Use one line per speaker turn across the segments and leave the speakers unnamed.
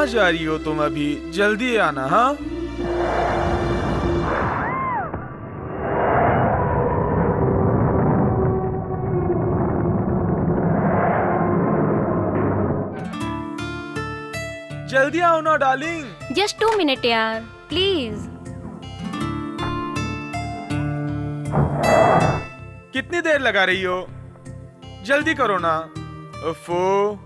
कहाँ जा रही हो तुम? अभी जल्दी आना। हाँ, जल्दी आओ ना डार्लिंग।
जस्ट 2 मिनट यार, प्लीज।
कितनी देर लगा रही हो? जल्दी करो ना। उफ़ो।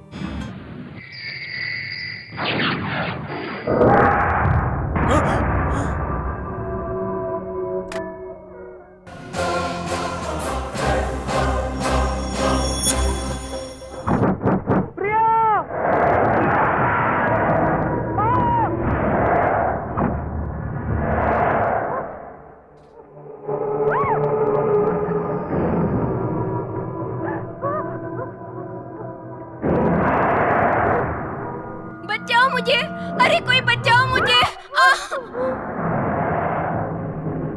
बचाओ मुझे! अरे कोई बचाओ मुझे!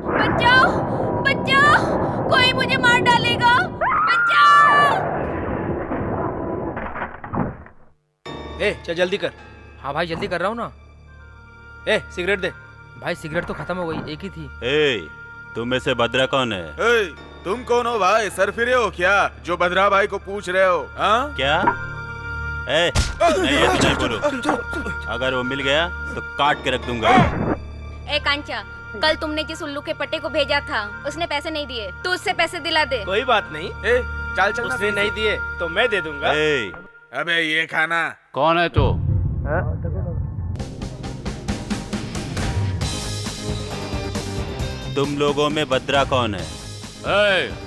बचाओ! बचाओ! कोई मुझे मार डालेगा! बचाओ!
चल जल्दी कर।
हाँ भाई जल्दी कर रहा हूँ ना।
सिगरेट दे।
भाई सिगरेट तो खत्म हो गई, एक ही थी।
तुम में से भद्रा कौन है?
तुम कौन हो भाई? सर फिरे हो क्या जो भद्रा भाई को पूछ रहे हो? हाँ
क्या? नहीं ऐसे नहीं बोलो। अगर वो मिल गया तो काट के रख दूंगा।
कांचा, कल तुमने जिस उल्लू के पट्टे को भेजा था उसने पैसे नहीं दिए, तू उससे पैसे दिला दे।
कोई बात नहीं।
चल चल।
उसने नहीं दिए तो मैं दे दूंगा।
अबे ये खाना।
कौन है तू? तुम लोगों में भद्रा कौन है?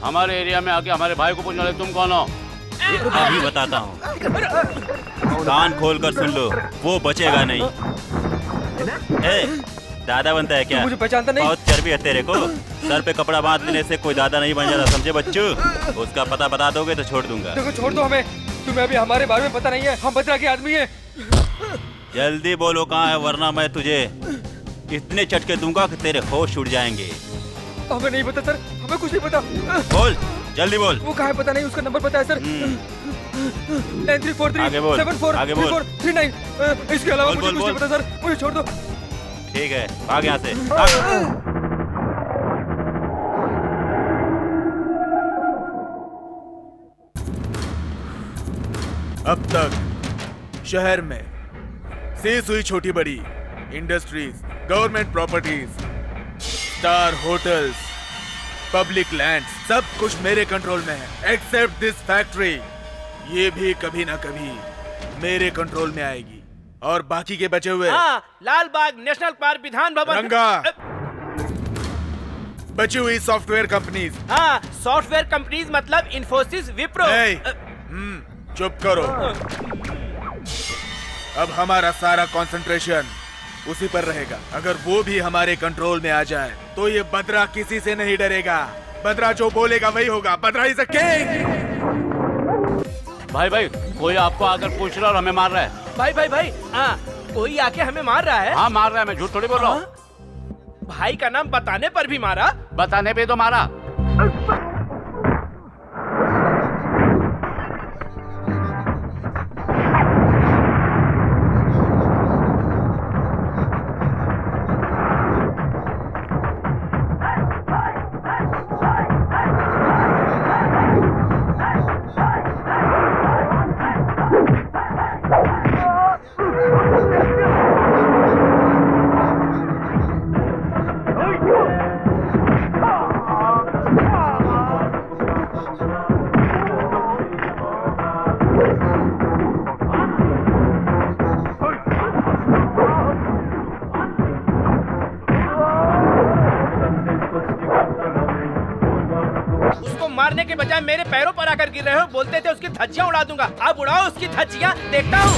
हमारे एरिया में आके हमारे भाई को पूछने वाले तुम कौन हो?
अभी बताता हूँ, कान खोल कर सुन लो, वो बचेगा नहीं। दादा बनता है क्या?
मुझे पहचानता नहीं।
बहुत चर्बी है तेरे को। सर पे कपड़ा बांध लेने से कोई दादा नहीं बन जाता, समझे बच्चू? उसका पता बता दोगे तो छोड़ दूंगा।
देखो छोड़ दो हमें, तुम्हें अभी हमारे बारे में पता नहीं है, हम भद्रा के आदमी हैं।
जल्दी बोलो कहाँ है, वरना मैं तुझे इतने चटके दूंगा कि तेरे होश उड़ जाएंगे।
हमें नहीं पता सर, हमें कुछ नहीं पता।
बोल, जल्दी बोल।
वो कहाँ है पता नहीं, उसका नंबर पता है सर। 9343743439। इसके अलावा मुझे कुछ नहीं पता सर, मुझे छोड़ दो।
ठीक है, भाग यहाँ से।
अब तक शहर में सीज हुई छोटी बड़ी industries, government properties, star hotels, public land, सब कुछ मेरे कंट्रोल में है, एक्सेप्ट दिस फैक्ट्री। ये भी कभी ना कभी मेरे कंट्रोल में आएगी। और बाकी के बचे हुए
लाल बाग नेशनल पार्क, विधान भवन,
रंगा, बची हुई सॉफ्टवेयर कंपनीज।
सॉफ्टवेयर कंपनीज मतलब इन्फोसिस, विप्रो।
चुप करो। अब हमारा सारा कंसंट्रेशन उसी पर रहेगा। अगर वो भी हमारे कंट्रोल में आ जाए तो ये भद्रा किसी से नहीं डरेगा। भद्रा जो बोलेगा वही होगा। भद्रा इज अ किंग।
भाई कोई आपको आकर पूछ रहा है और हमें मार रहा है।
भाई कोई आके हमें मार रहा है।
हाँ मार रहा है, मैं झूठ थोड़ी बोल रहा हूँ।
भाई का नाम बताने पर भी मारा?
बताने पे तो मारा।
मारने के बजाय मेरे पैरों पर आकर गिर रहे हो। बोलते थे उसकी धज्जियां उड़ा दूंगा, अब उड़ाओ उसकी धज्जियां, देखता हूँ।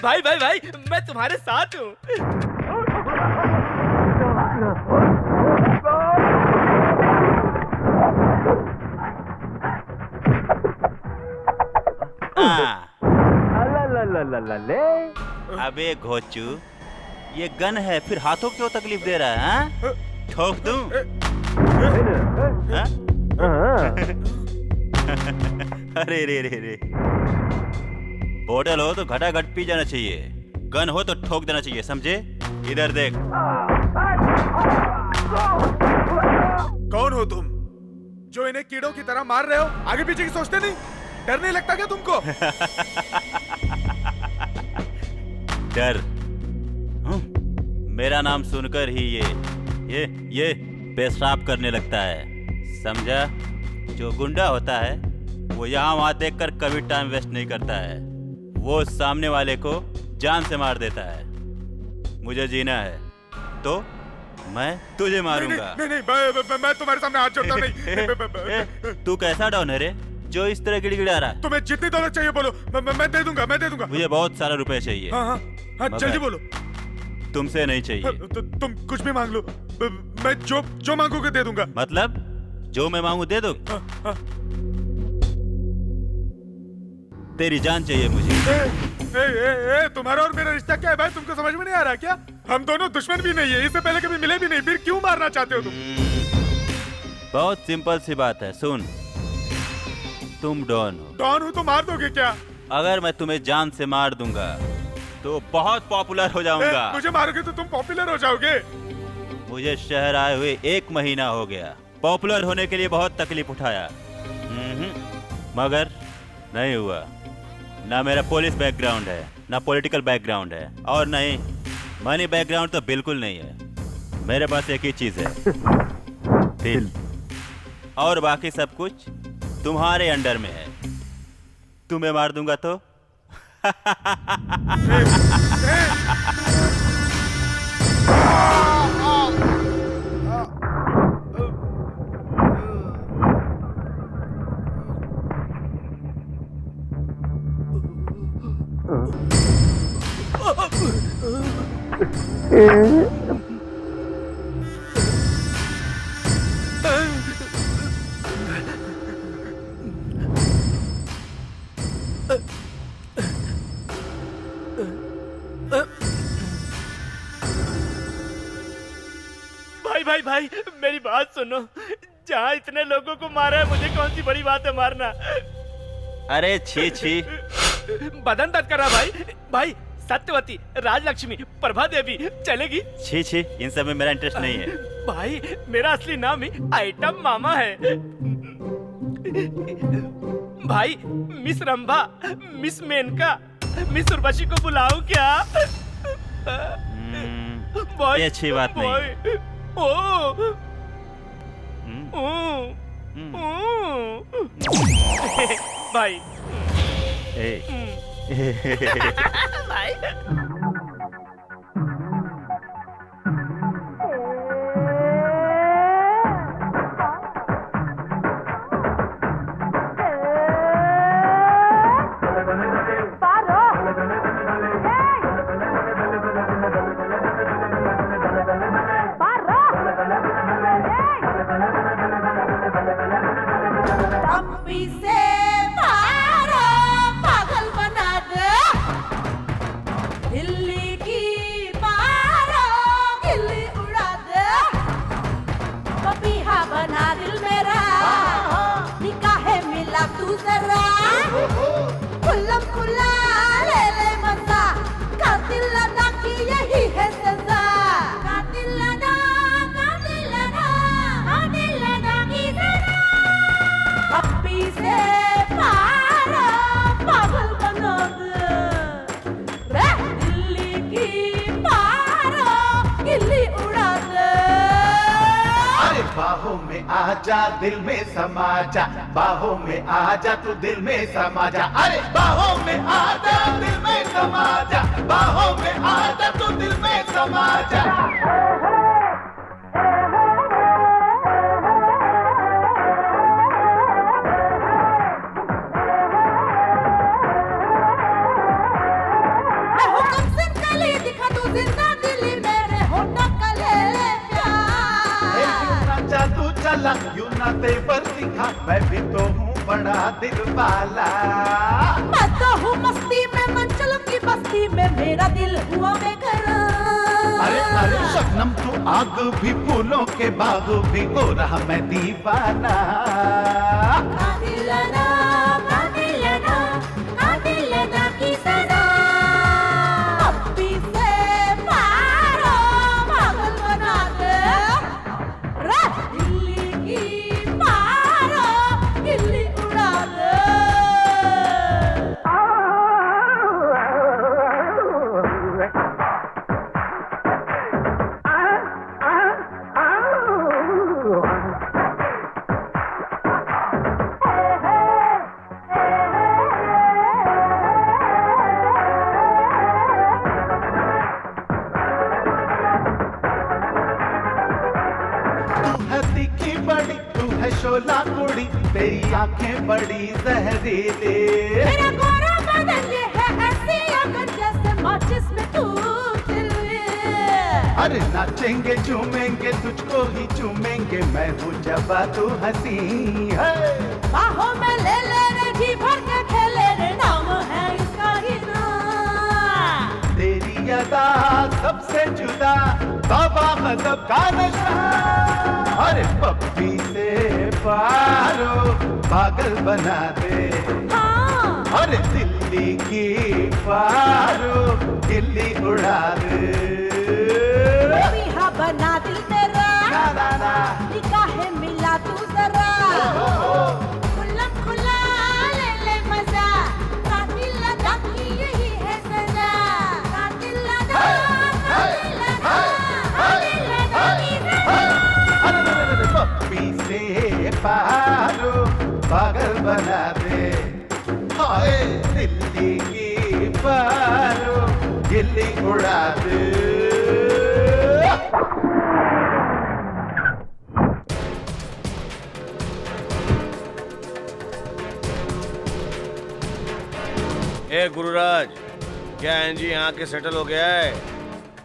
भाई भाई भाई मैं तुम्हारे साथ हूँ।
अबे घोचू, ये गन है, फिर हाथों क्यों तकलीफ दे रहा है? हाँ? ठोक दूं? हाँ? अरे रे रे रे, बोतल हो तो घटाघट पी जाना चाहिए, गन हो तो ठोक देना चाहिए, समझे? इधर देख।
कौन हो तुम जो इन्हें कीड़ों की तरह मार रहे हो? आगे पीछे की सोचते नहीं? डर नहीं लगता क्या तुमको?
डर? मेरा नाम सुनकर ही ये पेशाब करने लगता है, समझा? जो गुंडा होता है वो यहाँ वहाँ देखकर कभी टाइम वेस्ट नहीं करता है, वो सामने वाले को जान से मार देता है। मुझे जीना है तो मैं तुझे मारूंगा।
नहीं, मैं तुम्हारे सामने हाथ जोड़ता हूं, नहीं।
तू कैसा डॉन है रे जो इस तरह गिड़गिड़ा रहा है?
तुम्हें जितनी दौलत चाहिए बोलो, मैं दे दूंगा।
मुझे बहुत सारा रुपए चाहिए।
हाँ, जल्दी बोलो।
तुमसे नहीं चाहिए।
तो तुम कुछ भी मांग लो, मैं जो मांगोगे दे दूंगा।
मतलब जो मैं मांगू दे दो? तेरी जान चाहिए मुझे।
तुम्हारा और मेरा रिश्ता क्या है भाई? तुमको समझ में नहीं आ रहा क्या? हम दोनों दुश्मन भी नहीं है, इससे पहले कभी मिले भी नहीं, फिर क्यों मारना चाहते हो तुम?
बहुत सिंपल सी बात है, सुन, तुम डॉन हो।
डॉन हो तो मार दोगे क्या?
अगर मैं तुम्हें जान से मार दूंगा तो बहुत पॉपुलर हो जाऊंगा।
मुझे मारोगे तो तुम पॉपुलर हो जाओगे।
मुझे शहर आए हुए 1 महीना हो गया, पॉपुलर होने के लिए बहुत तकलीफ उठाया, मगर नहीं हुआ। ना मेरा पुलिस बैकग्राउंड है, ना पॉलिटिकल बैकग्राउंड है, और नहीं मनी बैकग्राउंड तो बिल्कुल नहीं है। मेरे पास एक ही चीज है, दिल, और बाकी सब कुछ तुम्हारे अंडर में है। तुम्हें मार दूंगा तो
भाई मेरी बात सुनो, जहाँ इतने लोगों को मारा है, मुझे कौन सी बड़ी बात है मारना?
अरे छी छी,
बदन दर्द कर रहा भाई। सत्यवती, राजलक्ष्मी, प्रभा देवी चलेगी?
छी छी, इन सब में मेरा इंटरेस्ट नहीं है।
भाई मेरा असली नाम ही आइटम मामा है। भाई miss Rambha, miss Menaka, miss Urvashi को बुलाऊं क्या?
ये अच्छी बात नहीं।
भाई भाई
आजा दिल में समा जा, बाहों में आजा तू दिल में समा जा। अरे बाहों में आजा दिल में समा जा, बाहों में आजा तू दिल में समा जा। वाला यूं ना तेवर दिखा मैं भी तो हूँ बड़ा दिल वाला
मैं तो हूँ मस्ती में मंचलों की बस्ती में मेरा दिल हुआ बेकरार।
अरे अरे शबनम तू आग भी फूलों के बाग भी हो रहा मैं दीवाना
कातिलाना कातिलाना कातिलाना की सजा पप्पी से मारो पागल बना दे रे दिल्ली की मारो दिल्ली उड़ा दे।
तू है तीखी बड़ी तू है शोला कुड़ी तेरी आंखें बड़ी जहरीली
मेरा गोरा बदन ये है ऐसी अगर जैसे माचिस में तू दिल्ली।
अरे नाचेंगे झूमेंगे तुझको ही चूमेंगे मैं हूँ जब तू हंसी है
बाहों में ले रे जी भर के खेले रे नाम है इसका ही नाम।
तेरी अदा सबसे जुदा बाबा गजब का नशा अरे पप्पी से पारो पागल बना दे
हाँ
अरे दिल्ली की पारो दिल्ली उड़ा दे
बिहा बना दिल तेरा
ना ना ना
निकाहे मिला तू जरा खुल्लम खुल्ला ले मजा कातिल लगा की यही है सजा कातिल लगा कातिल लगा कातिल लगा की सजा।
अरे पप्पी से पारो पागल बना दे हाय दिल्ली की पारो दिल्ली उड़ा दे
ए गुरुराज, क्या एनजी यहाँ के सेटल हो गया है?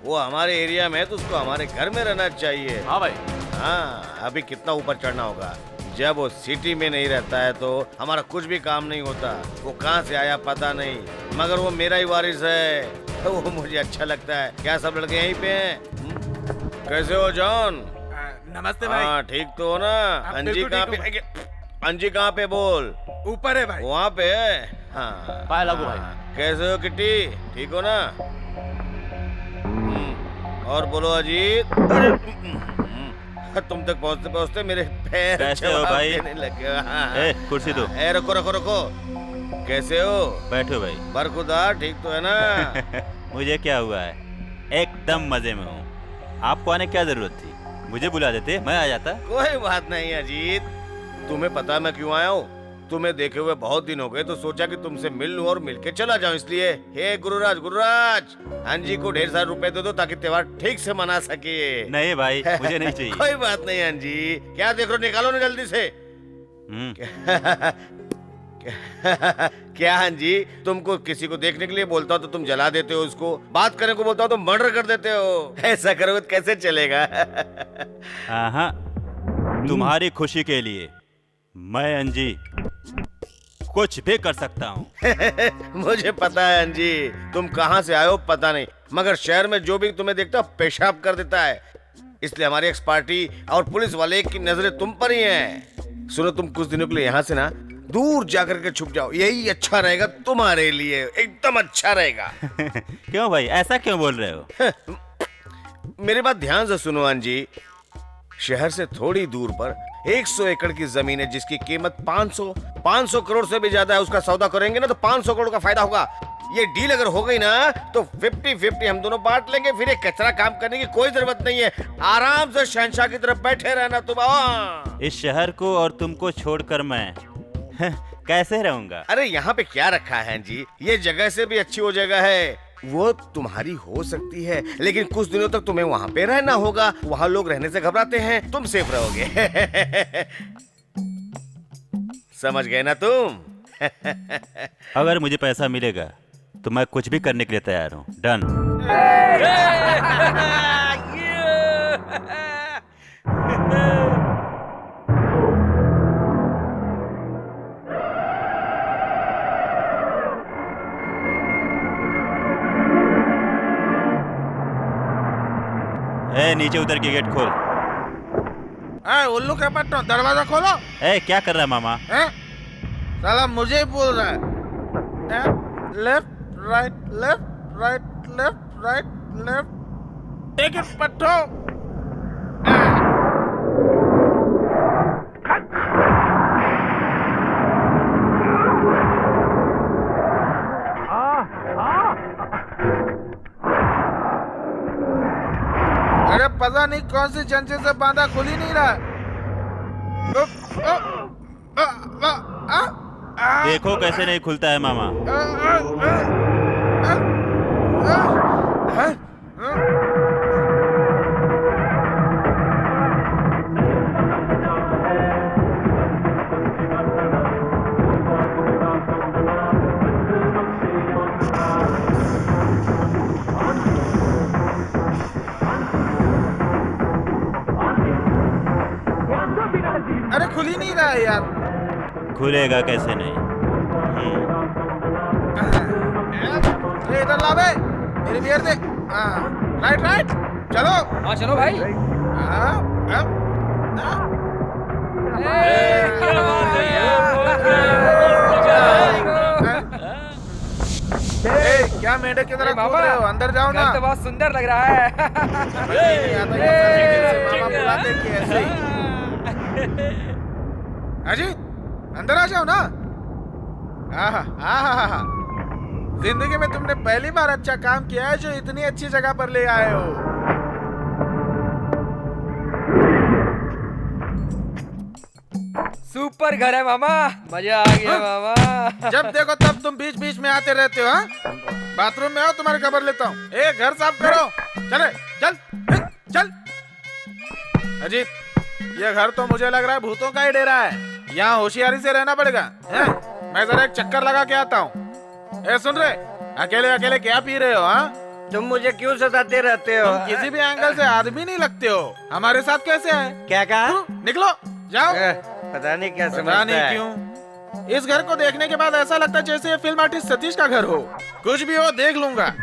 वो हमारे एरिया में है तो उसको हमारे घर में रहना चाहिए।
हाँ भाई।
हाँ, अभी कितना ऊपर चढ़ना होगा। जब वो सिटी में नहीं रहता है तो हमारा कुछ भी काम नहीं होता। वो कहाँ से आया पता नहीं, मगर वो मेरा ही वारिस है तो वो मुझे अच्छा लगता है। क्या सब लड़के यहीं पे हैं? कैसे हो जॉन?
नमस्ते भाई।
हाँ ठीक तो हो ना? अंजी कहाँ पे? अंजी कहाँ पे बोल?
ऊपर है भाई।
वहाँ पे है। हाँ
पाया लागू भाई।
कैसे हो किट्टी? ठीक हो ना? और बोलो अजीत। तुम तक पहुँचते पहुँचते मेरे पैर
कैसे हो
जवाब
भाई?
देने लगे।
ए, कुर्सी दो।
रुको रुको रुको। कैसे हो?
बैठो भाई।
बरखुदा ठीक तो है ना?
मुझे क्या हुआ है, एकदम मजे में हूँ। आपको आने क्या जरूरत थी? मुझे बुला देते, मैं आ जाता।
कोई बात नहीं अजीत, तुम्हें पता है मैं क्यों आया हूँ? तुम्हें देखे हुए बहुत दिन हो गए तो सोचा कि तुमसे मिल लूं और मिलके चला जाऊं, इसलिए। हे गुरुराज, गुरुराज, अंजी को ढेर सारे रुपए दे दो ताकि त्योहार ठीक से मना सके।
नहीं भाई, मुझे नहीं चाहिए।
कोई बात नहीं अंजी, क्या देख रहे हो? निकालो ना जल्दी से। क्या अंजी, तुमको किसी को देखने के लिए बोलता हो तो तुम जला देते हो उसको, बात करने को बोलता हो तो मर्डर कर देते हो। ऐसा करोगे तो कैसे चलेगा?
हाँ, तुम्हारी खुशी के लिए मैं अंजी कुछ भी कर सकता हूँ।
मुझे पता है अंजी, तुम कहाँ से आए हो पता नहीं, मगर शहर में जो भी तुम्हें देखता है पेशाब कर देता है। इसलिए हमारी एक्स पार्टी और पुलिस वाले की नजरें तुम पर ही हैं। सुनो, तुम कुछ दिनों के लिए यहाँ से ना दूर जाकर के छुप जाओ, यही अच्छा रहेगा तुम्हारे लिए, एकदम अच्छा रहेगा।
क्यों भाई, ऐसा क्यों बोल रहे हो?
मेरी बात ध्यान से सुनो अंजी, शहर से थोड़ी दूर पर 100 एकड़ की जमीन है जिसकी कीमत 500 करोड़ से भी ज्यादा है। उसका सौदा करेंगे ना तो 500 करोड़ का फायदा होगा। ये डील अगर हो गई ना तो 50-50 हम दोनों बांट लेंगे। फिर ये कचरा काम करने की कोई जरूरत नहीं है, आराम से शहंशाह की तरफ बैठे रहना तुम।
इस शहर को और तुमको छोड़कर मैं कैसे रहूंगा?
अरे यहाँ पे क्या रखा है जी, ये जगह से भी अच्छी वो जगह है, वो तुम्हारी हो सकती है, लेकिन कुछ दिनों तक तुम्हें वहाँ पे रहना होगा। वहाँ लोग रहने से घबराते हैं, तुम सेफ रहोगे। समझ गए ना तुम?
अगर मुझे पैसा मिलेगा तो मैं कुछ भी करने के लिए तैयार हूँ। डन। ए, नीचे उतर के गेट खोल।
उल्लू के पट्टो, दरवाजा खोलो।
ए, क्या कर रहा है मामा?
साला मुझे ही बोल रहा है। Left right left right left right left, take it पट्टो। अरे पता नहीं कौन सी चंचे से बांधा, खुल ही नहीं रहा।
देखो कैसे नहीं खुलता है मामा।
अरे खुल ही नहीं रहा है यार।
खुलेगा कैसे नहीं?
ये इधर ला बे, मेरी बियर दे। राइट राइट, चलो।
हाँ चलो भाई। क्या बात है
ए, क्या मेढक की तरह घूम रहे हो? अंदर जाओ ना।
तो बहुत सुंदर लग रहा है।
मामा बुलाते कि ऐसे ही। अजी अंदर आ जाओ ना। आहा आहा आहा, जिंदगी में तुमने पहली बार अच्छा काम किया है जो इतनी अच्छी जगह पर ले आए हो।
सुपर घर है मामा, मजा आ गया मामा।
जब देखो तब तुम बीच बीच में आते रहते हो। हाँ, बाथरूम में आओ, तुम्हारी खबर लेता हूँ। ए, घर साफ करो। चले चल चल। अजीत, ये घर तो मुझे लग रहा है भूतों का ही डेरा है। यहाँ होशियारी से रहना पड़ेगा। मैं जरा एक चक्कर लगा के आता हूँ। ए सुन रहे, अकेले अकेले क्या पी रहे हो? हाँ,
तुम मुझे क्यों सताते रहते हो?
तुम किसी भी एंगल से आदमी नहीं लगते हो। हमारे साथ कैसे है?
क्या कहा?
निकलो, जाओ।
पता नहीं क्या समझता
पता नहीं
है।
क्यों इस घर को देखने के बाद ऐसा लगता है जैसे ये फिल्म आर्टिस्ट सतीश का घर हो। कुछ भी हो देख लूंगा।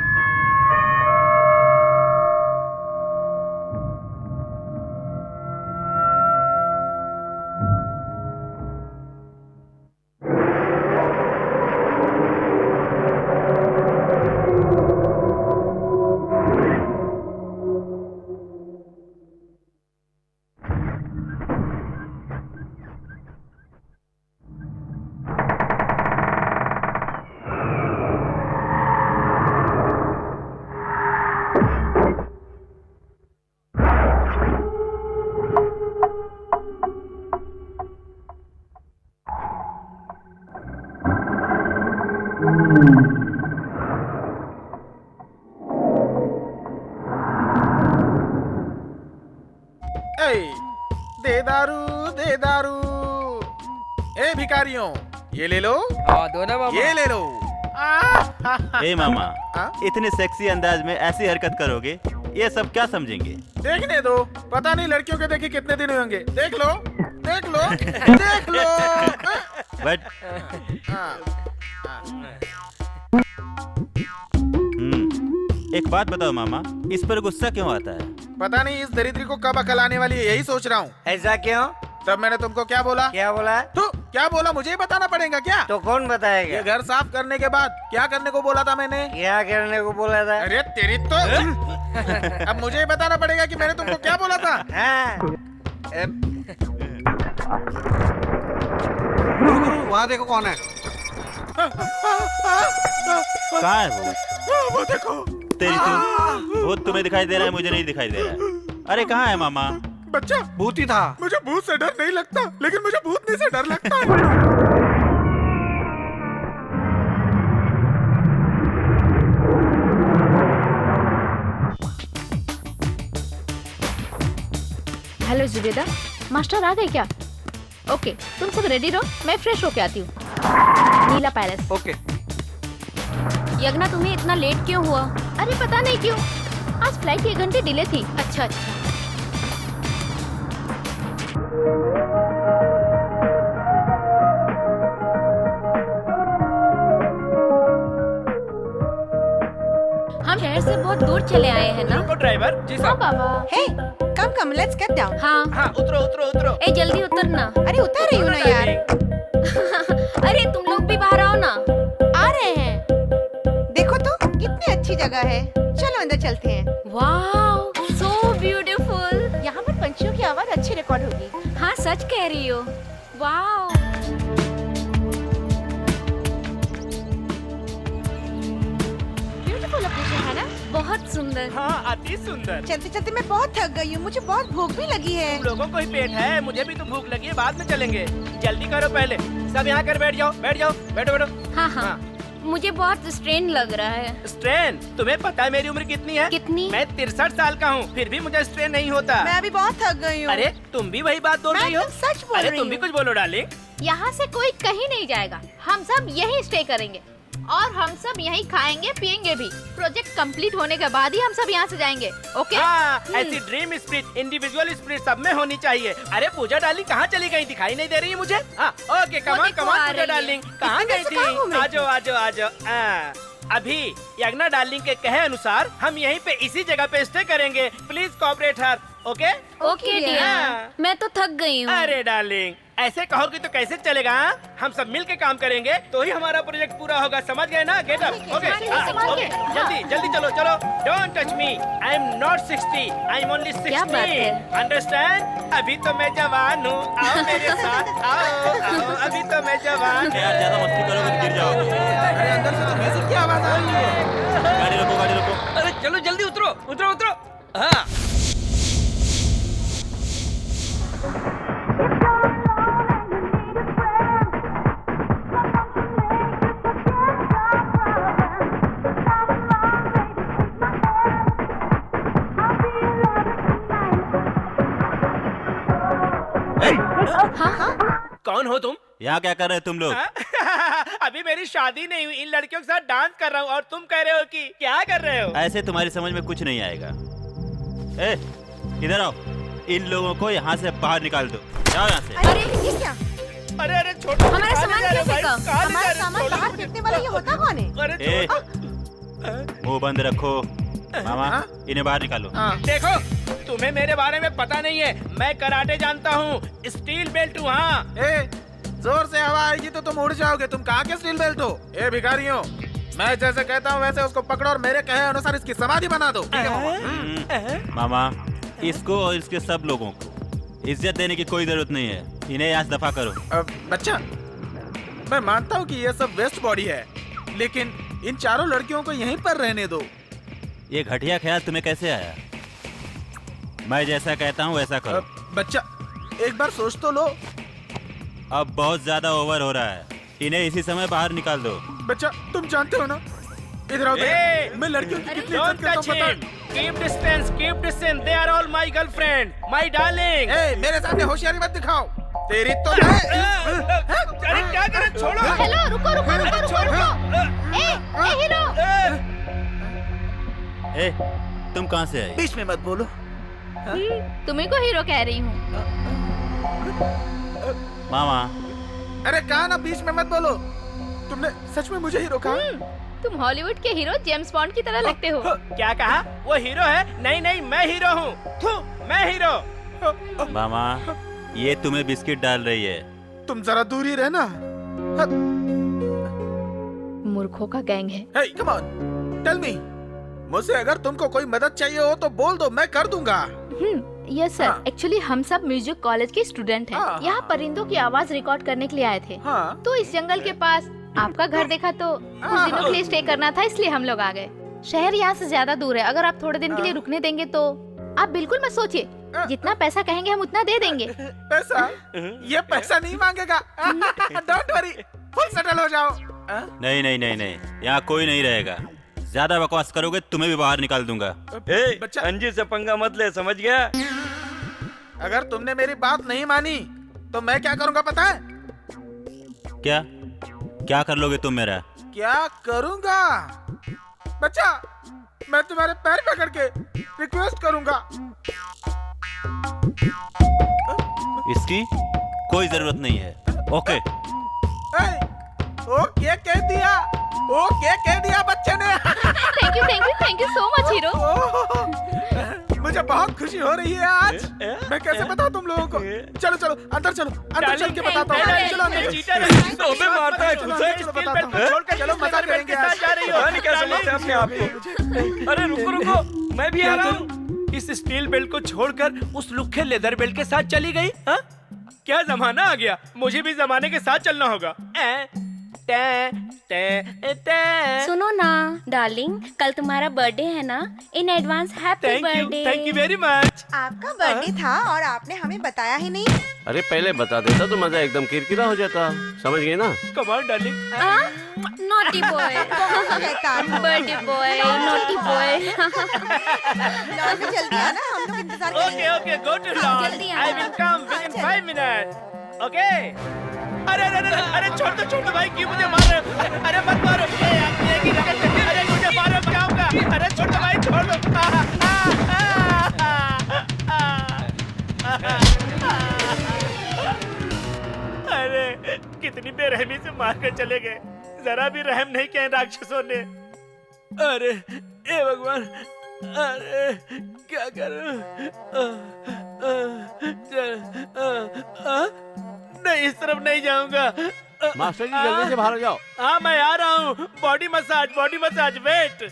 दे दारू दे दारू। ए भिखारियों, ये ले लो।
हाँ दो ना मामा।
ये ले लो।
ए मामा,
हाँ?
इतने सेक्सी अंदाज में ऐसी हरकत करोगे, ये सब क्या समझेंगे?
देखने दो, पता नहीं लड़कियों के देखे कितने दिन होंगे। देख लो देख लो देख लो।
बट एक बात बताओ मामा, इस पर गुस्सा क्यों आता है?
पता नहीं इस दरिद्री को कब अकल आने वाली है, यही सोच रहा हूँ।
ऐसा क्यों?
तब मैंने तुमको क्या बोला?
क्या बोला?
तो क्या बोला मुझे ही बताना पड़ेगा क्या?
तो कौन बताएगा?
ये घर साफ करने के बाद क्या करने को बोला था मैंने?
क्या करने को बोला था?
अरे तेरी तो अब मुझे ही बताना पड़ेगा कि मैंने तुमको क्या बोला था।
वहाँ देखो कौन है।
कहाँ है
वो देखो।
तेरी तू, वो तुम्हें दिखाई दे रहा है, मुझे नहीं दिखाई दे रहा है। अरे कहाँ है मामा?
बच्चा
भूत ही था।
मुझे भूत से डर नहीं लगता, लेकिन मुझे भूतनी से डर लगता है।
हेलो जुबेदा, मास्टर आ गए क्या? ओके, तुम सब रेडी रहो, मैं फ्रेश होके आती हूँ। नीला पैलेस।
ओके।
यज्ञा तुम्हें इतना लेट क्यों हुआ? अरे पता नहीं क्यों, आज फ्लाइट 1 घंटे डिले थी। अच्छा अच्छा। हम शहर से बहुत दूर चले आए हैं ना?
रुको ड्राइवर जी
हाँ
साहब।
बाबा।
Hey, come, let's get down.
हाँ।
हाँ उतरो उतरो उतरो।
ए जल्दी उतरना।
अरे उतर रही हूँ ना यार।
अरे तुम लोग भी बाहर आओ ना।
आ रहे हैं। देखो तो कितनी अच्छी जगह है। चलो अंदर चलते हैं।
Wow, so beautiful।
यहाँ पर पंछियों की आवाज अच्छी रिकॉर्ड होगी।
हाँ सच कह रही हो। वाओ।
ब्यूटीफुल लोकेशन है ना?
बहुत सुंदर।
हाँ अति सुंदर।
चलते चलते मैं बहुत थक गई हूँ। मुझे बहुत भूख भी लगी है।
तुम लोगों को ही पेट है, मुझे भी तो भूख लगी है, बाद में चलेंगे। जल्दी करो पहले, सब यहाँ कर बैठ जाओ, बैठो बैठो।
हाँ हाँ, मुझे बहुत स्ट्रेन लग रहा है।
स्ट्रेन? तुम्हें पता है मेरी उम्र कितनी है?
कितनी?
मैं 63 साल का हूँ, फिर भी मुझे स्ट्रेन नहीं होता।
मैं अभी बहुत थक गई हूँ।
अरे तुम भी वही बात बोल
मैं
रही हो?
तो सच बोल
अरे
रही
तुम भी
हूँ।
कुछ बोलो डार्लिंग।
यहाँ से कोई कहीं नहीं जाएगा। हम सब यहीं स्टे करेंगे और हम सब यहीं खाएंगे पिएंगे भी। प्रोजेक्ट कंप्लीट होने के बाद ही हम सब यहाँ से जाएंगे। ओके?
हाँ, ऐसी ड्रीम स्पिरिट, इंडिविजुअल स्पिरिट सब में होनी चाहिए। अरे पूजा डार्लिंग कहाँ चली गई? दिखाई नहीं दे रही है मुझे। हाँ, ओके कमान
देखो
कमान
आ
पूजा
रही है।
डार्लिंग कहाँ
इतने
गई
से कहाँ घूम
थी?
रही
आजो आजो आजो। अभी यज्ञा डार्लिंग के कहे अनुसार हम यहीं पे इसी जगह पे स्टे करेंगे। Please cooperate her. Okay?
Okay
dear।
Dear, मैं तो थक गई हूँ।
अरे डार्लिंग ऐसे कहोगे तो कैसे चलेगा? हाँ? हम सब मिल के काम करेंगे तो ही हमारा प्रोजेक्ट पूरा होगा। समझ गए ना? Get up. ओके
संभाल के।
जल्दी जल्दी चलो चलो। Don't touch me, I am not 60, I am only 60।
क्या बात है?
अंडरस्टैंड? अभी तो मैं जवान हूँ, आओ मेरे साथ आओ आओ, अभी तो मैं जवान।
यार ज्यादा मस्ती करोगे तो गिर जाओगे।
अरे अंदर से तो म्यूजिक की आवाज आ रही है।
गाड़ी रोको गाड़ी रोको।
अरे चलो जल्दी उतरो उतरो उतरो। हाँ
कौन हो तुम?
यहाँ क्या कर रहे हो तुम लोग?
अभी मेरी शादी नहीं हुई, इन लड़कियों के साथ डांस कर रहा हूँ और तुम कह रहे हो कि क्या कर रहे हो?
ऐसे तुम्हारी समझ में कुछ नहीं आएगा। ए, इधर आओ। इन लोगों को यहाँ से बाहर निकाल दो। जाओ यहाँ से।
अरे ये क्या?
अरे अरे छोड़ो।
हमारा
कहाँ
सामान
ले जा रहे हो
क्यों
भाई?
फेंका?
कहाँ ले जा
हमारा
रहे हो?
सामान बाहर फेंकने वाला ये होता कौन है?
अरे
ए,
छोड़ो।
मुंह बंद रखो। मामा इन्हें बाहर निकालो।
देखो तुम्हें मेरे बारे में पता नहीं है। मैं कराटे जानता हूँ, स्टील बेल्ट हूँ। हाँ
जोर से हवा आएगी तो तुम उड़ जाओगे। तुम कहाँ के स्टील बेल्ट हो? ए भिखारियों, मैं जैसे कहता हूँ वैसे उसको पकड़ो और मेरे कहे अनुसार इसकी समाधि बना दो।
मामा इसको और इसके सब लोगों को इज्जत देने की कोई जरूरत नहीं है। इन्हें यहाँ से दफा करो।
बच्चा, मैं मानता हूँ कि ये सब वेस्ट बॉडी है, लेकिन इन चारों लड़कियों को यहीं पर रहने दो।
ये घटिया ख्याल तुम्हें कैसे आया? मैं जैसा कहता हूँ वैसा करो।
बच्चा एक बार सोच तो लो।
अब बहुत ज्यादा ओवर हो रहा है। इन्हें इसी समय बाहर निकाल दो।
बच्चा तुम जानते हो ना, इधर आओ।
ए,
मैं लड़कियों की कितनी
Don't
इज्जत करता
touch
हूँ
him.
पता
Keep distance, keep distance. They are all my girlfriend, my darling.
है? ए, मेरे सामने होशियारी मत दिखाओ। तेरी तो मैं।
अरे क्या करे? छोड़ो।
हेलो, रुको रुको रुको रुको रुको। ए हीरो,
ए, तुम कहाँ से आई?
बीच में मत बोलो।
तुम्ही को हीरो कह रही हूँ।
मामा
अरे कहा ना बीच में मत बोलो। तुमने सच में मुझे हीरो कहा?
तुम हॉलीवुड के हीरो जेम्स बॉन्ड की तरह लगते हो।
क्या कहा? वो हीरो है? नहीं नहीं, मैं हीरो हूँ। मैं हीरो।
मामा ये तुम्हें बिस्किट डाल रही है।
तुम जरा दूर ही रहना।
मूर्खों का गैंग है।
हे कम ऑन, टेल मी। मुझसे अगर तुमको कोई मदद चाहिए हो तो बोल दो, मैं कर दूंगा।
यस सर, एक्चुअली हम सब म्यूजिक कॉलेज के स्टूडेंट हैं।
हाँ।
यहाँ परिंदों की आवाज रिकॉर्ड करने के लिए आए थे।
हाँ।
तो इस जंगल के पास आपका घर देखा तो कुछ दिनों के लिए स्टे करना था, इसलिए हम लोग आ गए। शहर यहाँ से ज्यादा दूर है। अगर आप थोड़े दिन के लिए रुकने देंगे तो आप बिल्कुल मत सोचिए, जितना पैसा कहेंगे हम उतना दे देंगे।
पैसा? ये पैसा नहीं मांगेगा। डोंट वरी, फुल सेटल हो जाओ।
नहीं नहीं नहीं नहीं, यहाँ कोई नहीं रहेगा। ज्यादा बकवास करोगे तुम्हें भी बाहर निकाल दूंगा।
बच्चा
अंजी से पंगा मत ले, समझ गया?
अगर तुमने मेरी बात नहीं मानी तो मैं क्या करूंगा पता है?
क्या क्या कर लोगे तुम मेरा?
क्या करूंगा? बच्चा मैं तुम्हारे पैर पकड़ के रिक्वेस्ट करूंगा।
इसकी कोई जरूरत नहीं है। ओके
ए, ओके कह दिया, ओके कह दिया बच्चे ने।
Thank you so much hero.
मुझे बहुत खुशी हो रही है आज। मैं कैसे बताऊं तुम लोगों को? चलो चलो अंदर चलो, अंदर चल के बताता हूँ। चलो अंदर।
तो हमें मारता है तुझे।
चलो बताता हूँ। चलो मजा करेंगे आज।
क्या समझते हैं अपने आप को?
अरे रुको रुको, मैं भी आ रहा हूँ। इस स्टील बेल्ट को छोड़कर उस लुखे लेदर बेल्ट के साथ चली गई। हाँ? क्या जमाना आ गया, मुझे भी जमाने के साथ चलना होगा।
सुनो ना डार्लिंग, कल तुम्हारा बर्थडे है ना, in advance happy birthday.
Thank you very much.
आपका बर्थडे था और आपने हमें बताया ही नहीं।
अरे पहले बता देता तो मजा एकदम किरकिरा हो जाता, समझ गए ना?
Come on darling.
Naughty boy,
शैतान हो।
Birthday boy, naughty boy.
Lawn में जल्दी आना, हम लोग इंतजार करेंगे।
Okay okay, go to lawn.
जल्दी आना।
I will come within 5 minute. Okay. अरे अरे अरे अरे छोड़ दो भाई, क्यों मुझे मार रहे हो? अरे मत मारो। अरे मुझे मारो, क्या होगा? अरे छोड़ दो भाई, छोड़ दो। अरे कितनी बेरहमी से मार कर चले गए, जरा भी रहम नहीं किया इन राक्षसों ने। अरे ए भगवान, अरे क्या करूं? नहीं, इस तरफ नहीं जाऊंगा।
मास्टर जी जल्दी से बाहर आ जाओ।
हाँ मैं आ रहा हूँ। Body massage wait.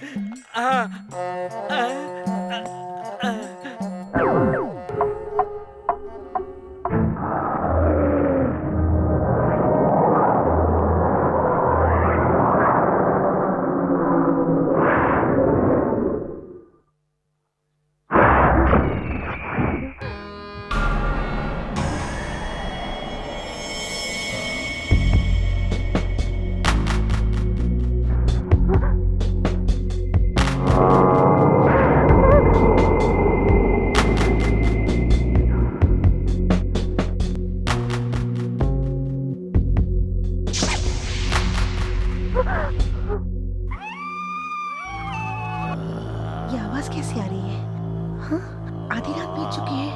ये आवाज कैसी आ रही है? हाँ? आधी रात बीत चुकी है।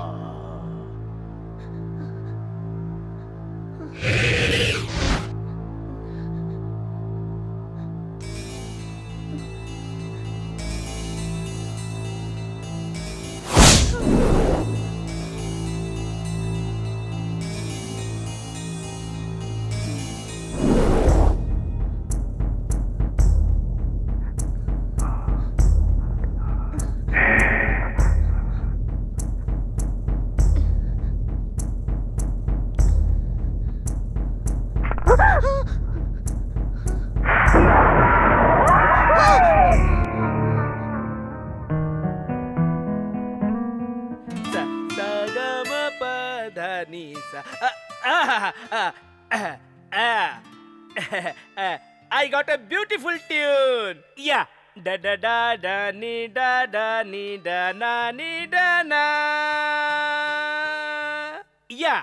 I got a beautiful tune. Yeah. Da da da da ni da da ni da na ni da na. Yeah.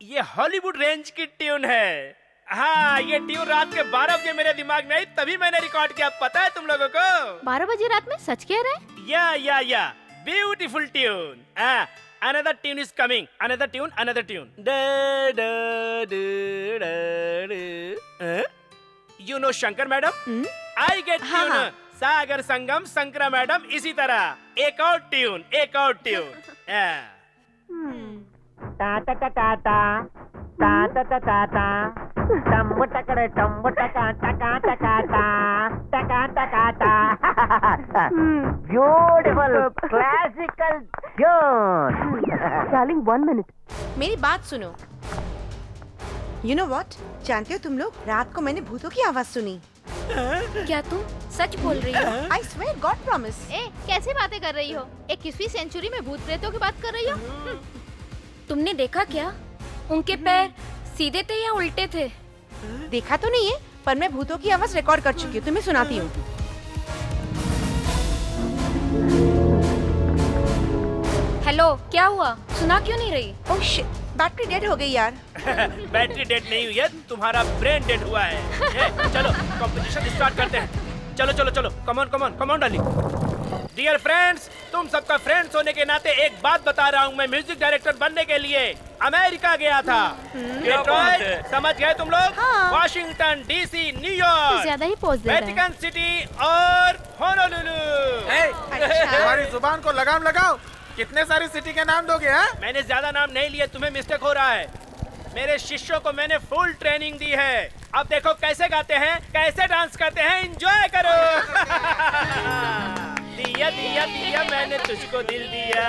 ये हॉलीवुड रेंज की ट्यून है। हाँ, ये ट्यून रात के 12 बजे मेरे दिमाग में आई, तभी मैंने रिकॉर्ड किया। पता है तुम लोगों को?
12 बजे रात में? सच कह रहे हैं?
या beautiful tune. Another tune is coming. Another tune. Da da da da da. You know Shankar madam? I get tune. Sagar Sangam Shankara madam, इसी तरह एक और ट्यून।
टा टा टा टा टा टा टा टा टा टा टम्बू टकरे टम्बू टका टका टका टा टका टका टा। Beautiful classical tune.
Darling 1 minute, मेरी बात सुनो। You know what? जानते हो तुम लोग, रात को मैंने भूतों की आवाज सुनी।
क्या तुम सच बोल रही हो?
I swear God promise.
कैसी बातें कर रही हो? 21वीं सेंचुरी में भूत प्रेतों की बात कर रही हो?
तुमने देखा क्या? उनके पैर सीधे थे या उल्टे थे?
देखा तो नहीं है, पर मैं भूतों की आवाज रिकॉर्ड कर चुकी हूँ, तुम्हें सुनाती हूँ।
हेलो, क्या हुआ? सुना क्यों नहीं रही?
ओह शिट, बैटरी डेड हो गई यार।
बैटरी डेड नहीं हुई है, तुम्हारा ब्रेन डेड हुआ है। चलो कंपटीशन स्टार्ट करते हैं। चलो come on darling. Dear friends, तुम सबका फ्रेंड्स होने के नाते एक बात बता रहा हूँ। मैं म्यूजिक डायरेक्टर बनने के लिए अमेरिका गया था। डेट्रॉइट, समझ गए तुम लोग?
हाँ।
वॉशिंगटन डीसी,
कुछ
न्यूयॉर्क,
ज्यादा ही पोज दे रहा है।
वेटिकन सिटी और होनोलुलु।
तुम्हारी जुबान को लगाम लगाओ। कितने सारी सिटी के नाम दोगे? हैं?
मैंने ज्यादा नाम नहीं लिए, तुम्हें मिस्टेक हो रहा है। मेरे शिष्यों को मैंने फुल ट्रेनिंग दी है। अब देखो कैसे गाते हैं, कैसे डांस करते हैं, एंजॉय करो। दिया दिया दिया मैंने तुझको दिल दिया,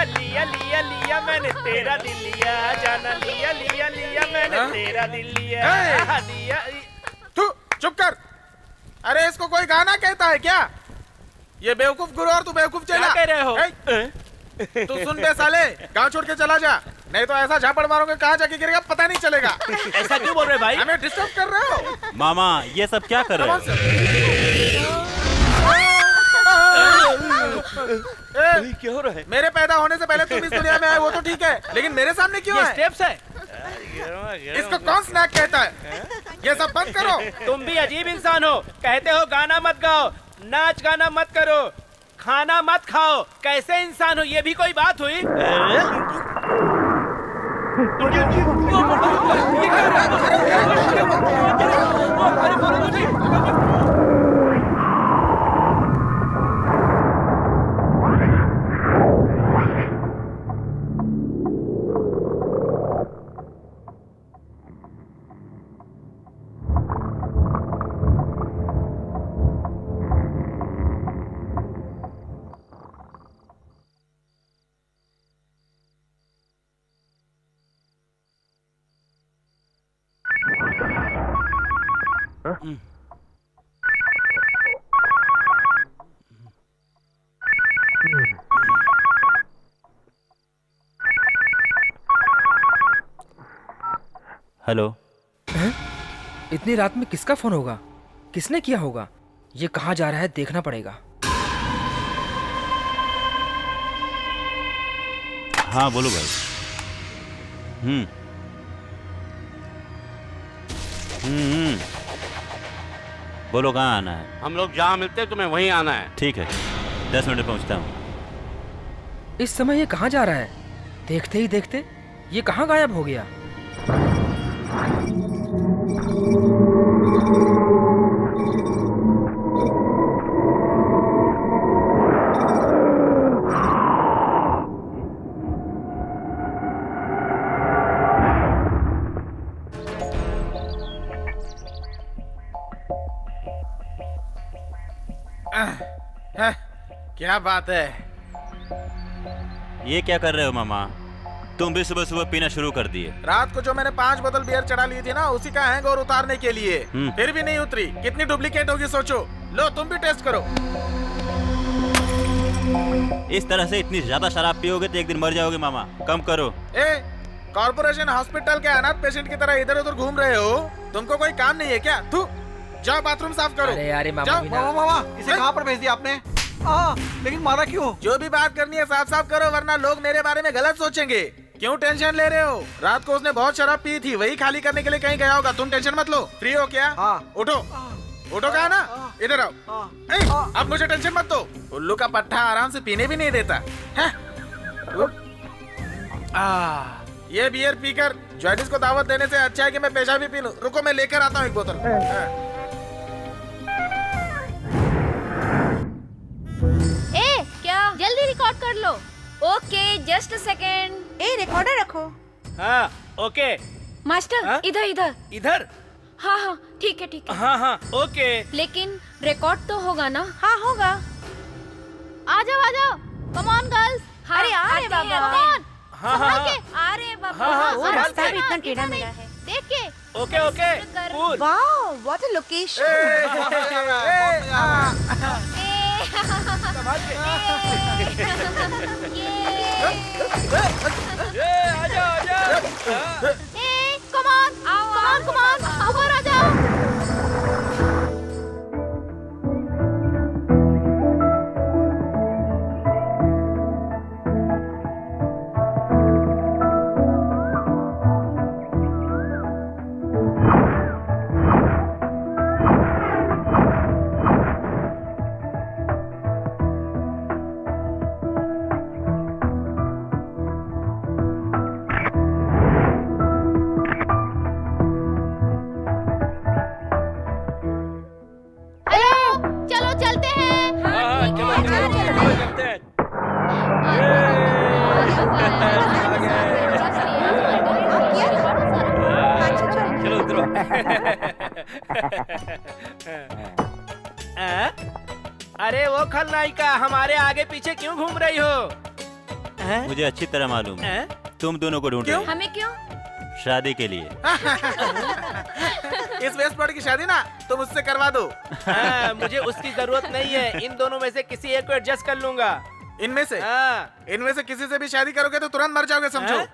लिया लिया लिया मैंने तेरा दिल लिया, जाना लिया लिया लिया मैंने तेरा दिल लिया, दिया।
तू चुप कर। अरे इसको कोई गाना कहता है क्या? ये बेवकूफ गुरु और तू बेवकूफ चेला।
क्या कह रहे हो?
तू सुन बे साले, गांव छोड़ के चला जा, नहीं तो ऐसा झापड़ मारोगे कहाँ जाके गिरेगा पता नहीं चलेगा।
ऐसा क्यों बोल रहे भाई?
हमें डिस्टर्ब कर रहे हो।
मामा ये सब क्या कर रहे हो?
क्या हो रहा है? मेरे पैदा होने से पहले तुम इस दुनिया में आए वो तो ठीक है, लेकिन मेरे सामने क्यों
ये
है?
स्टेप्स है।
इसको कौन स्नैक कहता है? ये सब बंद करो।
तुम भी अजीब इंसान हो। कहते हो गाना मत गाओ, नाच गाना मत करो, खाना मत खाओ। कैसे इंसान हो? ये भी कोई बात हुई?
हेलो।
इतनी रात में किसका फोन होगा? किसने किया होगा? ये कहाँ जा रहा है देखना पड़ेगा।
हाँ बोलो भाई। बोलो कहाँ आना है?
हम लोग जहाँ मिलते हैं तुम्हें वहीं आना है।
ठीक है 10 मिनट में पहुँचता हूँ।
इस समय ये कहाँ जा रहा है? देखते ही देखते ये कहाँ गायब हो गया?
क्या बात है?
ये क्या कर रहे हो मामा? तुम भी सुबह सुबह पीना शुरू कर दिए।
रात को जो मैंने 5 बोतल बियर चढ़ा ली थी ना, उसी का हैंगओवर उतारने के लिए। फिर भी नहीं उतरी। कितनी डुप्लीकेट होगी सोचो। लो तुम भी टेस्ट करो।
इस तरह से इतनी ज्यादा शराब पियोगे तो एक दिन मर जाओगे मामा। कम करो।
कॉर्पोरेशन हॉस्पिटल के अनाथ पेशेंट की तरह इधर उधर घूम रहे हो। तुमको कोई काम नहीं है क्या? तू जाओ बाथरूम साफ करो।
अरे मामा,
मामा इसे कहाँ पर भेज दिया आपने? लेकिन मारा क्यों?
जो भी बात करनी है साफ साफ करो, वरना लोग मेरे बारे में गलत सोचेंगे। क्यों टेंशन ले रहे हो? रात को उसने बहुत शराब पी थी, वही खाली करने के लिए कहीं गया होगा। तुम टेंशन मत लो। फ्री हो क्या? उठो उठो, कहा ना? इधर आओ। अब मुझे टेंशन मत दो। उल्लू का पट्टा आराम से पीने भी नहीं देता है। ये बियर पीकर जॉइनिस को दावत देने से अच्छा है कि मैं पेशा भी पी लूं। रुको मैं लेकर आता हूँ एक बोतल।
क्या?
जल्दी रिकॉर्ड कर लो।
Okay just a second.
Recorder रखो।
हाँ ओके।
मास्टर इधर इधर
इधर।
हाँ हाँ ठीक है ठीक है।
हाँ हाँ ओके।
लेकिन रिकॉर्ड तो होगा ना?
हाँ होगा।
आ जाओ कम ऑन गर्ल्स।
अरे आ रहे बाबा।
Come on.
हाँ हाँ
आ रहे बाबा।
हाँ,
रास्ता भी इतना टेढ़ा मेढ़ा है।
देख के।
Okay okay cool.
Wow what a location.
Come on ऊपर आ जाओ।
लो अरे वो खलनायिका हमारे आगे पीछे क्यों घूम रही हो?
मुझे अच्छी तरह मालूम है तुम दोनों को ढूंढ रहे हो।
हमें क्यों?
शादी के लिए।
इस वेस्ट बॉडी की शादी ना तुम मुझसे करवा दो।
मुझे उसकी जरूरत नहीं है, इन दोनों में से किसी एक को एडजस्ट कर लूंगा।
इनमें से किसी से भी शादी करोगे तो तुरंत मर जाओगे, समझो।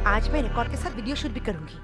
आज मैं रिकॉर्ड के साथ वीडियो शूट भी करूंगी।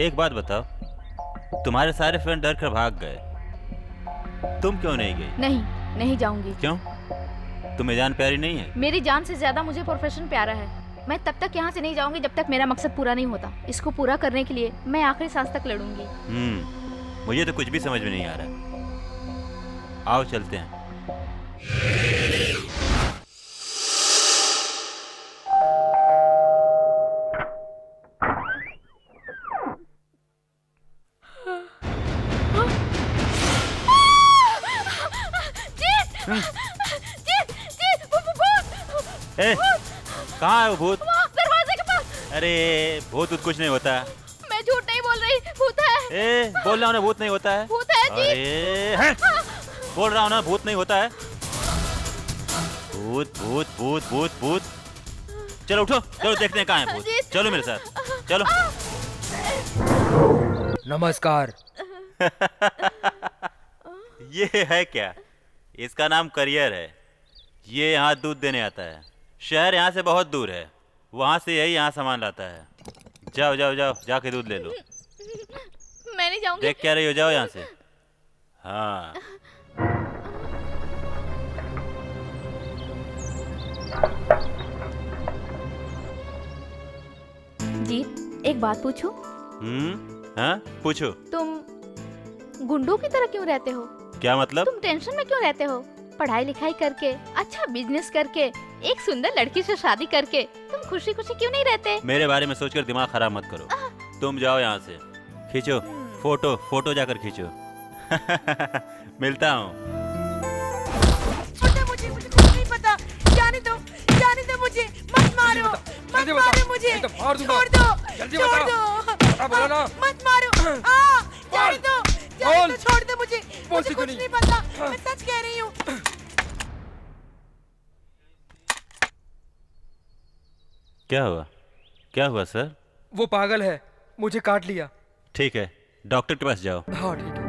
एक बात बताओ, तुम्हारे सारे फ्रेंड डर कर भाग गए, तुम क्यों नहीं गई?
नहीं जाऊंगी।
क्यों? तुम्हें जान प्यारी नहीं है?
मेरी जान से ज्यादा मुझे प्रोफेशन प्यारा है। मैं तब तक यहाँ से नहीं जाऊंगी जब तक मेरा मकसद पूरा नहीं होता। इसको पूरा करने के लिए मैं आखिरी सांस तक लड़ूंगी।
मुझे तो कुछ भी समझ में नहीं आ रहा।
「
आओ चलते हैं।
「 「 「 「 「 「 「 「 「 「 「 「 「 「 「 「 「 「 「 「 「 「 「 「 「 「 「 " 「 「 「 " 「 「 「 " 「 「 " 」 「 " 「 " 「 " 「 " 「 " 「 " 「
ए, कहाँ है वो भूत?
वहाँ दरवाजे के पास।
अरे भूत कुछ नहीं होता।
मैं झूठ नहीं बोल रही, भूत है।
ए, बोल रहा हूँ ना भूत नहीं होता है।
भूत है जी।
अरे हैं? बोल रहा हूँ ना भूत नहीं होता है। भूत भूत भूत भूत भूत। चलो उठो, चलो देखते हैं कहाँ है भूत। चलो मेरे साथ, चलो।
नमस्कार।
ये है क्या? इसका नाम करियर है। ये यहाँ दूध देने आता है। शहर यहाँ से बहुत दूर है, वहाँ से यही यहाँ सामान लाता है। जाओ जाओ जाओ, जाके दूध ले लो।
मैं नहीं जाऊंगी।
देख क्या रही हो, जाओ यहाँ से। हाँ
जीत, एक बात पूछूं?
हाँ पूछो।
तुम गुंडों की तरह क्यों रहते हो?
क्या मतलब?
तुम टेंशन में क्यों रहते हो? पढ़ाई लिखाई करके, अच्छा बिजनेस करके, एक सुंदर लड़की से शादी करके तुम खुशी खुशी क्यों नहीं रहते?
मेरे बारे में सोचकर दिमाग खराब मत करो। तुम जाओ यहाँ से, खींचो फोटो, फोटो जाकर खींचो। मिलता हूँ।
मुझे कुछ नहीं पता। जाने दो मुझे, मत मारो, मत मारो मुझे, छोड़ दो, छोड़ दो, मत मारो, जाने दो, छोड़ दो मुझे कुछ नहीं पता, मैं सच कह रही हूँ।
क्या हुआ? क्या हुआ सर?
वो पागल है, मुझे काट लिया।
ठीक है, डॉक्टर के पास जाओ।
हाँ ठीक है।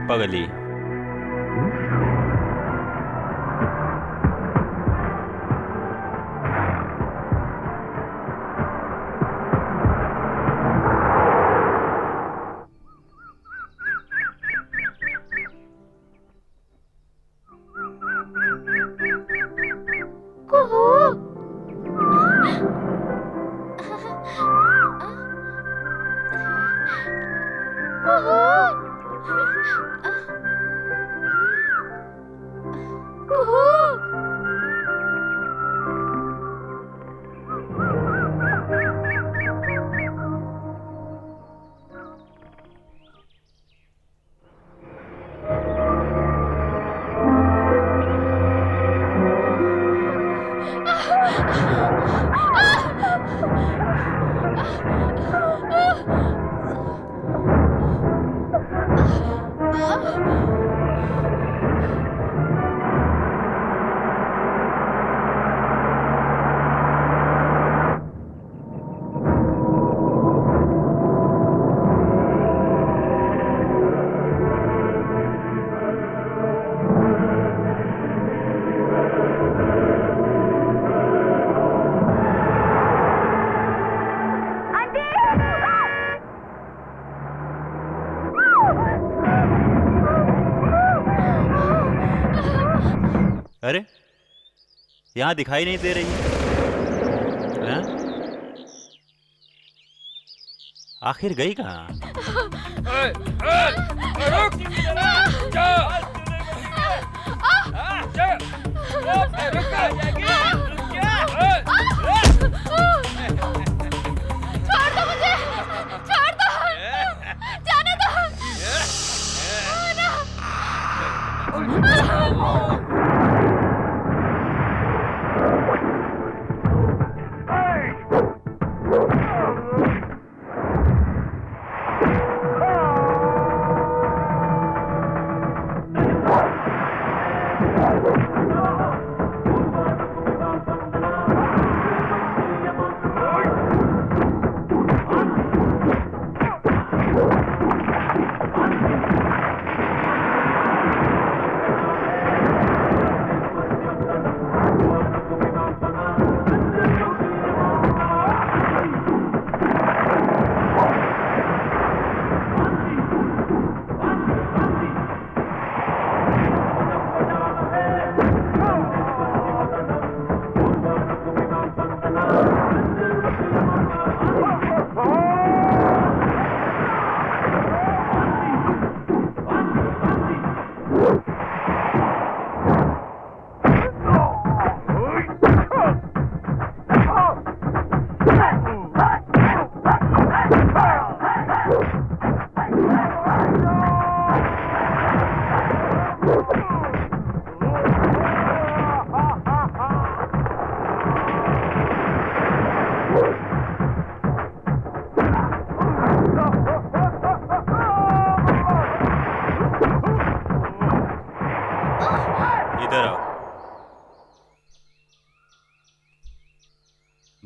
पगली। अरे यहाँ दिखाई नहीं दे रही है? आखिर गई कहाँ?
छोड़ दो मुझे, छोड़ दो, जाने दो।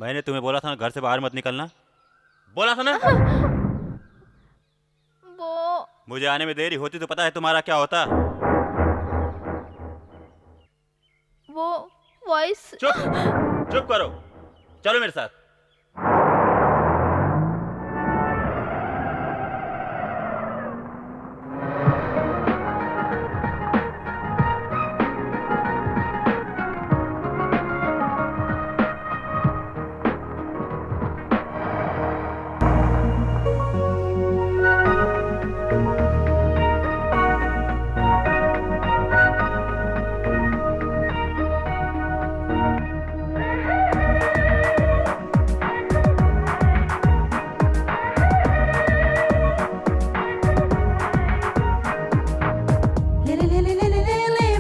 मैंने तुम्हें बोला था ना घर से बाहर मत निकलना, बोला था ना।
वो
मुझे आने में देरी होती तो पता है तुम्हारा क्या होता।
वो वॉइस।
चुप करो, चलो मेरे साथ।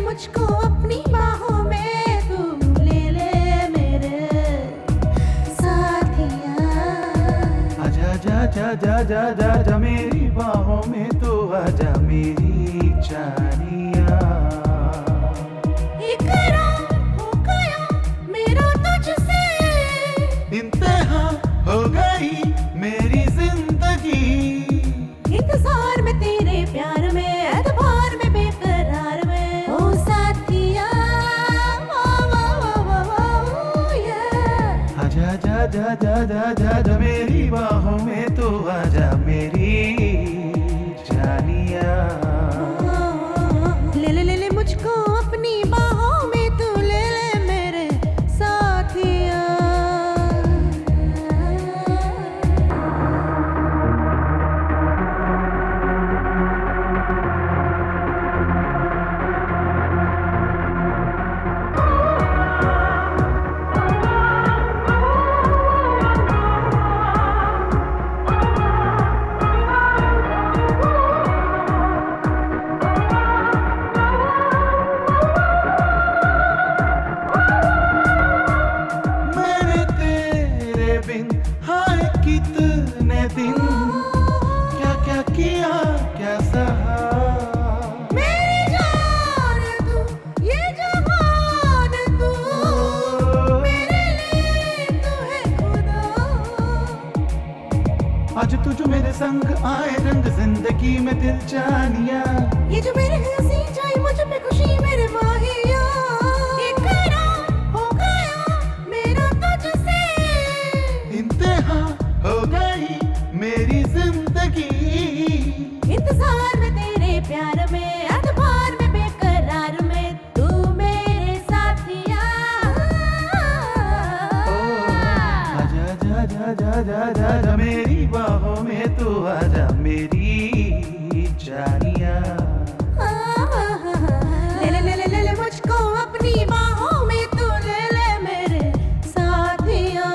मुझको अपनी बाहों में तू ले ले मेरे साथिया।
आजा जा जा जा जा जा जा मेरी बाहों में तो आजा मेरी जानिया।
इकरार हो गया मेरा तुझसे,
इंतहा हो गई मेरी जिंदगी।
इंतजार में तेरे प्यार में, एतबार में, बेकरार में, ओ साथिया।
आजा जा जा जा जा जा जा मेरी बाहों में तो आजा मेरी जानिया।
ले ले ले ले मुझको अपनी बाहों में तू ले ले मेरे साथिया।
मैंने तेरे बिन हाय कितने दिन क्या क्या किया क्या सहा।
मेरी जान तू, ये जहान तू, मेरे लिए तू है खुदा।
आज तू जो मेरे संग आए रंग जिंदगी में दिल जानिया।
ये जो मेरे हंसी जाए मुझ पे खुशी मेरे माहिया। इकरार हो गया मेरा तुझसे,
इंतहा हो गई मेरी जिंदगी।
इंतजार में तेरे प्यार में, एतबार में, बेकरार में, तू मेरे साथिया।
आजा जा जा जा जा जा जा मेरी बाहों में तू आजा मेरी जानिया।
ले ले ले ले ले ले मुझको अपनी बाहों में तू ले ले मेरे साथिया।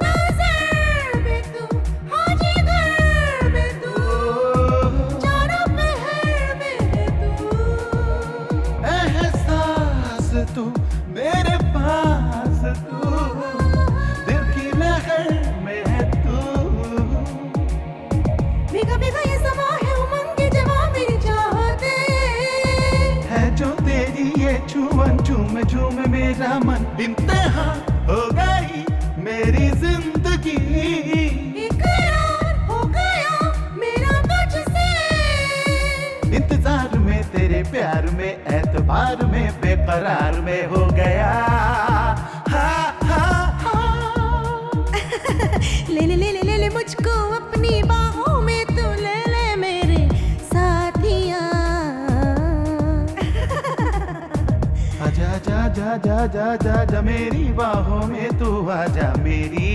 नज़र में तू, हाँ जिगर में तू, चारों पहर में तू।
एहसास तू मेरे पास तू, दिल की लहर में है तू।
भीगा भीगा ये समा है उमंग की जवा मेरी चाहते।
है जो तेरी ये छुअन झूम झूम मेरा मन। इंतहा हो गई मेरी जिंदगी।
इकरार हो गया मेरा तुझसे,
इंतजार में तेरे प्यार में, एतबार में, बेकरार में हो गया। हा हा हा।
ले ले ले ले ले ले मुझको अपनी बाहों में तू ले ले मेरे साथिया।
आजा जा जा जा जा जा जा मेरी बाहों में तू आजा मेरी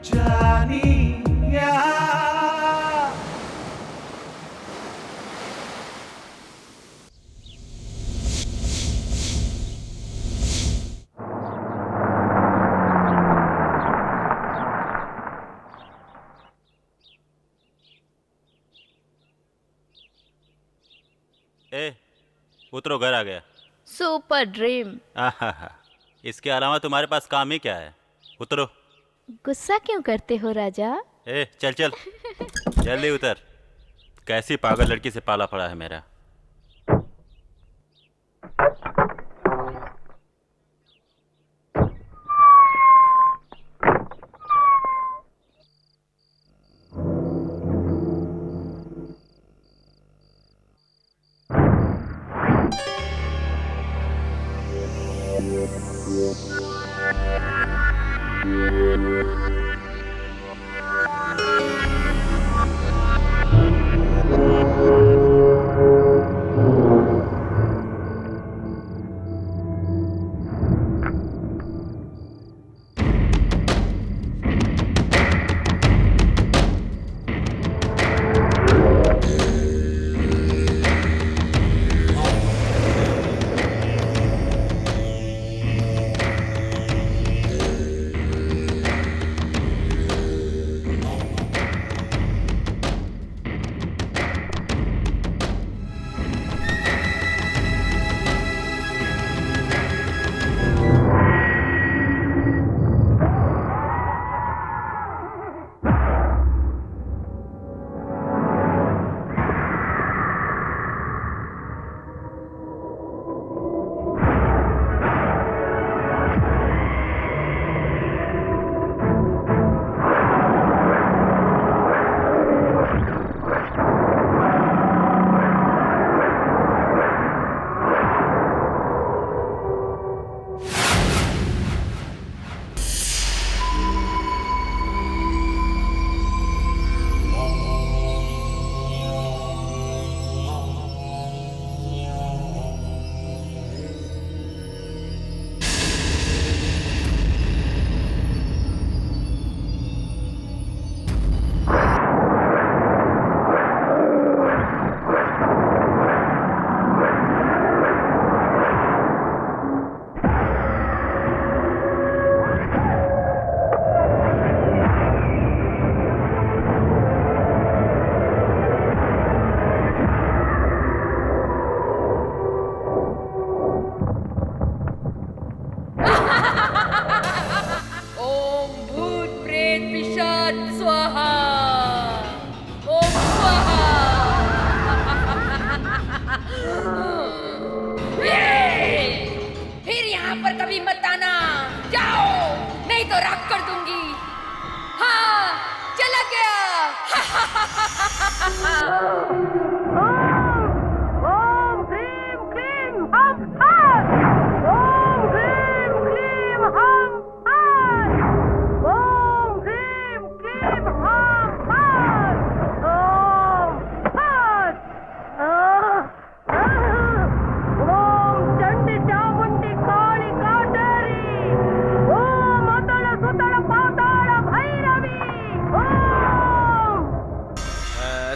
जानिया।
ए, उतरो, घर आ गया।
Super dream.
आहा, इसके अलावा तुम्हारे पास काम ही क्या है? उतरो।
गुस्सा क्यों करते हो राजा?
ए चल चल, जल्दी उतर। कैसी पागल लड़की से पाला पड़ा है मेरा।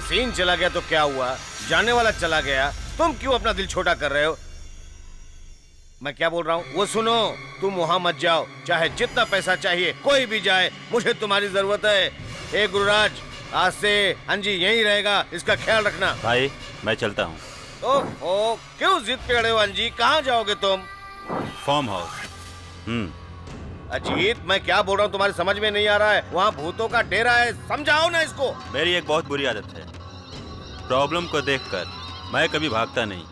सीन चला गया तो क्या हुआ, जाने वाला चला गया, तुम क्यों अपना दिल छोटा कर रहे हो? मैं क्या बोल रहा हूँ वो सुनो। तुम वहां मत जाओ, चाहे जितना पैसा चाहिए कोई भी जाए, मुझे तुम्हारी जरूरत है। ए गुरुराज, आज से अंजी यहीं रहेगा, इसका ख्याल रखना।
भाई मैं चलता हूँ।
ओह, क्यों जिद पे अड़े हो अंजी? कहाँ जाओगे तुम?
Farm house.
अजीत, मैं क्या बोल रहा हूँ तुम्हारी समझ में नहीं आ रहा है। वहाँ भूतों का डेरा है, समझाओ ना इसको।
मेरी एक बहुत बुरी आदत है, प्रॉब्लम को देखकर मैं कभी भागता नहीं,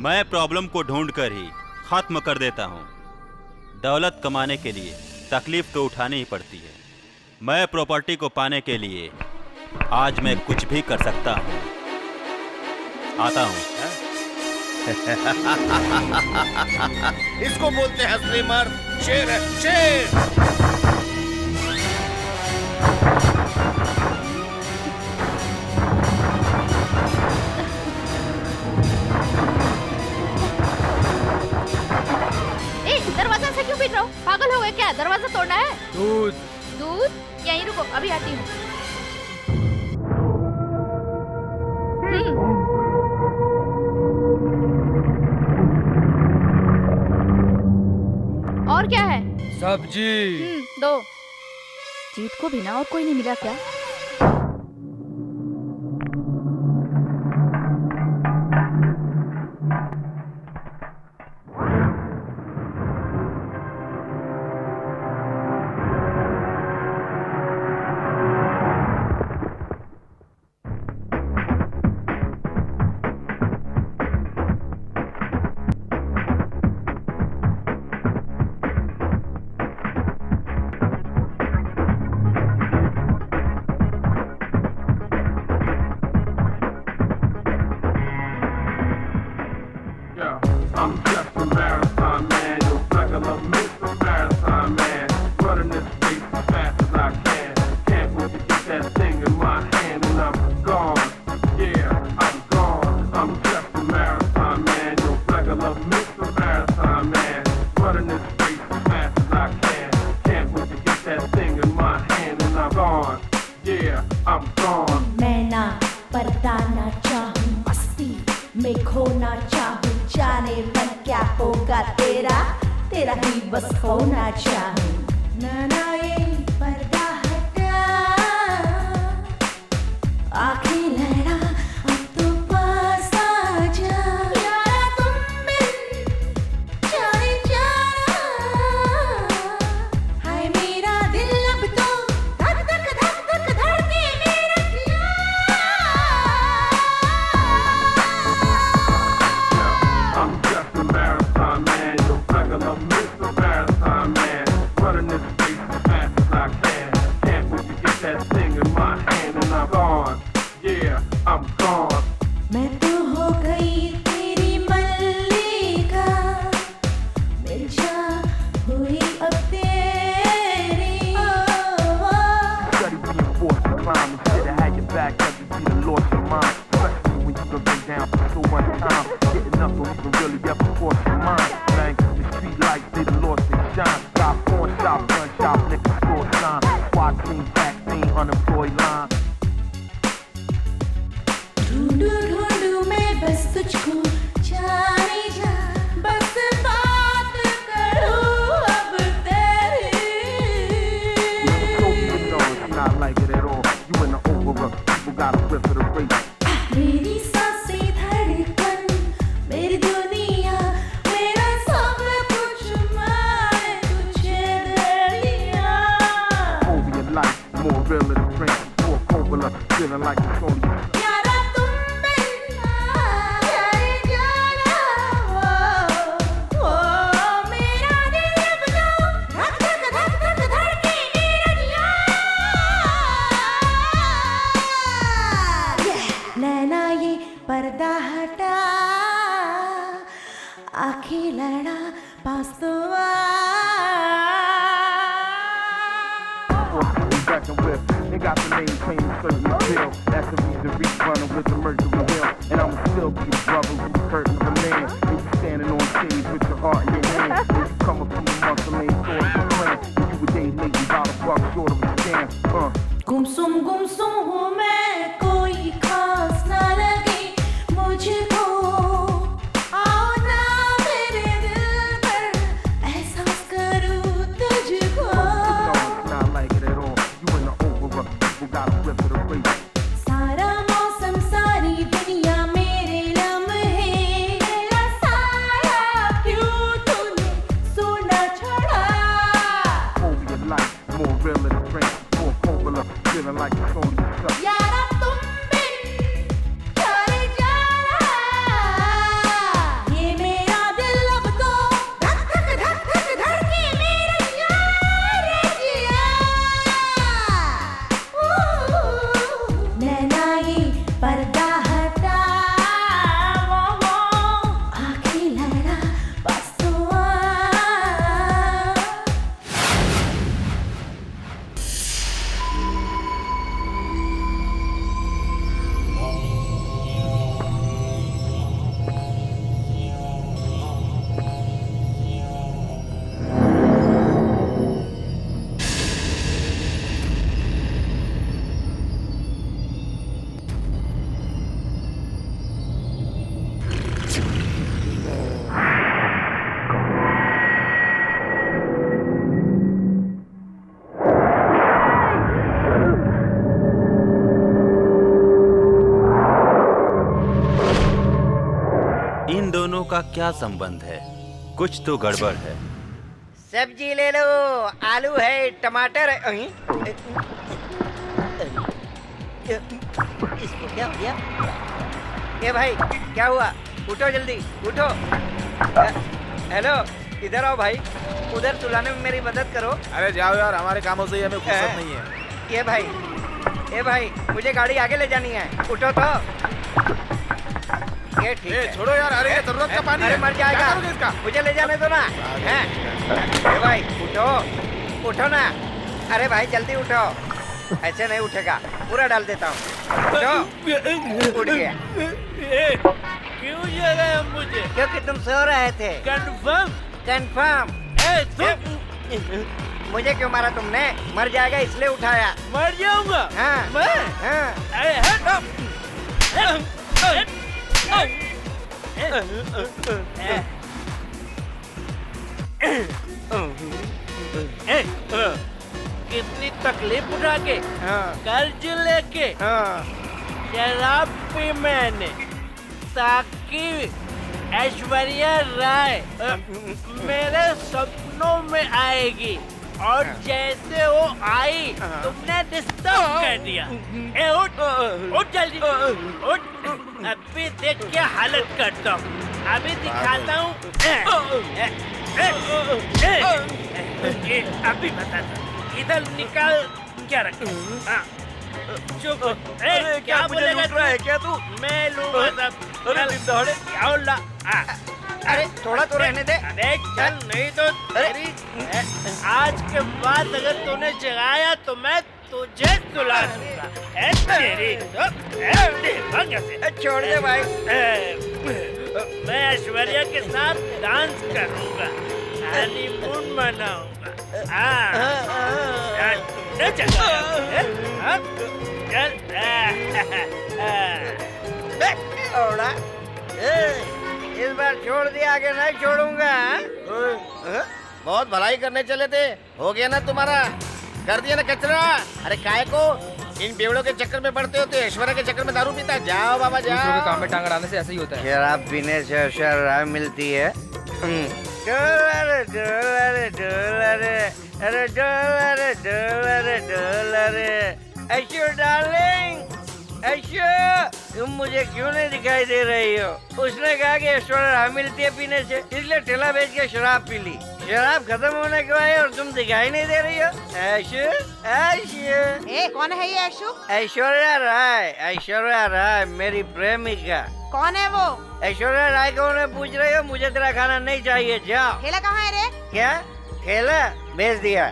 मैं प्रॉब्लम को ढूंढकर ही खत्म कर देता हूँ। दौलत कमाने के लिए तकलीफ तो उठानी ही पड़ती है। मैं प्रॉपर्टी को पाने के लिए आज मैं कुछ भी कर सकता हूँ। आता हूँ।
इसको बोलते हैं असली मर्द, शेर है, शेर।
दरवाजा से क्यों पीट रहा हो? पागल हो गए क्या? दरवाजा तोड़ना है?
दूध।
दूध? यहीं रुको, अभी आती हूँ। और क्या है?
सब्जी।
दो। जीत को भी ना और कोई नहीं मिला क्या?
gone. Yeah, I'm gone.
मैं ना पर्दा ना चाहूं मस्ती में खोना चाहूं जाने मन क्या होगा तेरा तेरा ही बस होना चाहूं ना ये पर्दा हटा आंखें लड़ा अब तो पास आ जा यारा तुम बिन जाने जाना हाय मेरा दिल अब तो धक धक धक धक धड़के मेरा दिया
I'm just a marathon man, no regular Mr. Marathon man. Running this race as fast as I can. Can't wait to get that thing in my hand and I'm gone. Yeah, I'm gone.
मैं तो हो गई तेरी मल्लिका मिर्जा हुई अब तेरी
Study reinforced the climb instead of had your back up, you done lost your mind. Especially when you've been down for so much time. Getting up don't even really ever cross your mind. Man, the street lights, they done lost their shine. Got pawn shop, gun shop, liquor store sign. SWAT team, vaccine, unemployed line.
ढूंढू ढूंढू मैं बस तुझको जाने जा बस बात करूं अब तेरी
No, it's not like it at all. You in the over, people gotta flip for the race.
मेरी सांसें धड़कन मेरी दुनिया मेरा सब कुछ मैं तुझे दे दिया
Over your life, more real than a drink. More popular, feeling like it's only you.
यारा तुम बिन जाने जाना ओ मेरा दिल अब तो धक धक धक धक धड़के मेरा दिया नैना ये पर्दा हटा आंखें लड़ा पास तो आ
Back and whip. They got the name claim certain bill. That's the reason Reach running with the Mercury Hill. And I'ma still be the brother who's hurting the man. And you standing on stage with your heart in your hand. And you coming from the muscle lane sort of a plan. And you a day late and about a buck short of a scam.
गुमसुम हूँ मैं कोई खास ना लगे मुझको आओ ना मेरे दिल पर एहसास करूँ तुझको
No, it's not like it at all. You in the over, people gotta flip for the race.
सारा मौसम सारी दुनिया मेरे लम्हे मेरा साया क्यों तूने सोना छोड़ा
Over your life, more real than a drink. More popular, feeling like it's only you.
यारा तुम बिन जाने जाना ये मेरा दिल अब तो धक धक धक धक धड़के मेरा यार जिया नैना ये पर्दा हटा वो आंखें लड़ा बस तो आ
इन दोनों का क्या संबंध है? कुछ तो गड़बड़ है।
सब्जी ले लो, आलू है, टमाटर है। इसको क्या हो गया? ये भाई क्या हुआ? उठो जल्दी, उठो। हेलो, इधर आओ भाई, उधर सुलाने में मेरी मदद करो।
अरे जाओ यार, हमारे कामों से हमें फुर्सत नहीं है।
ये भाई मुझे गाड़ी आगे ले जानी है, उठो तो। ये ठीक है।
छोड़ो यार, अरे ये जरूरत का पानी
अरे
है।
मर जाएगा,
क्या करोगे इसका?
मुझे ले जाने दो ना। हैं? ये भाई उठो, उठो ना। अरे भाई जल्दी उठो, ऐसे नहीं उठेगा, पूरा डाल देता हूँ। उठो, उठ गया।
क्यों जगाया मुझे?
क्योंकि तुम सो रहे थे।
कंफर्म?
कंफर्म। मुझे क्यों मारा तुमने? मर जाएगा इसलिए उठाया।
मर जाऊंगा
हाँ
मैं?
हाँ।
अरे कितनी तकलीफ उठा के कर्ज लेके शराब पी मैंने ताकि ऐश्वर्या राय मेरे सपनों में आएगी और जैसे वो आई तुमने डिस्टर्ब कर दिया। ए उठ उठ जल्दी उठ, अभी देख क्या हालत करता हूँ, अभी दिखाता हूँ। अभी बताता, इधर निकाल क्या रखा। चुप। क्या बोलेगा है क्या तू? मैं लूंगा सब। अरे
अरे थोड़ा तो रहने दे।
अरे चल, नहीं तो तेरी आज के बाद अगर तूने जगाया तो मैं तुझे सुला दूंगा।
छोड़ दे भाई।
मैं ऐश्वर्या के साथ डांस करूंगा, हनीमून मनाऊंगा। तुमने जगाया
इस बार छोड़ दिया, आगे नहीं छोड़ूंगा।
बहुत भलाई करने चले थे, हो गया ना तुम्हारा, कर दिया ना कचरा। अरे काय को इन बेवड़ों के चक्कर में पड़ते होते, ऐश्वर्या के चक्कर में दारू पीता। जाओ बाबा जाओ।
दूसरों के काम में टांग अड़ाने से ऐसा ही होता है।
शराब पीने से शराब मिलती है। डॉलर डॉलर डॉलर, अरे डॉलर डॉलर डॉलर। ऐशो डार्लिंग, ऐशो तुम मुझे क्यों नहीं दिखाई दे रही हो? उसने कहा कि ऐश्वर्या मिलती है पीने से, इसलिए ठेला बेच के शराब पी ली। शराब खत्म होने के बाद और तुम दिखाई नहीं दे रही हो। ऐशो ऐशो।
ए कौन है ये ऐशु?
ऐश्वर्या राय, ऐश्वर्या राय मेरी प्रेमिका।
कौन है वो?
ऐश्वर्या राय को उन्हें पूछ रही हो? मुझे तेरा खाना नहीं चाहिए, जाओ।
ठेला कहाँ है रे?
क्या ठेला? बेच दिया।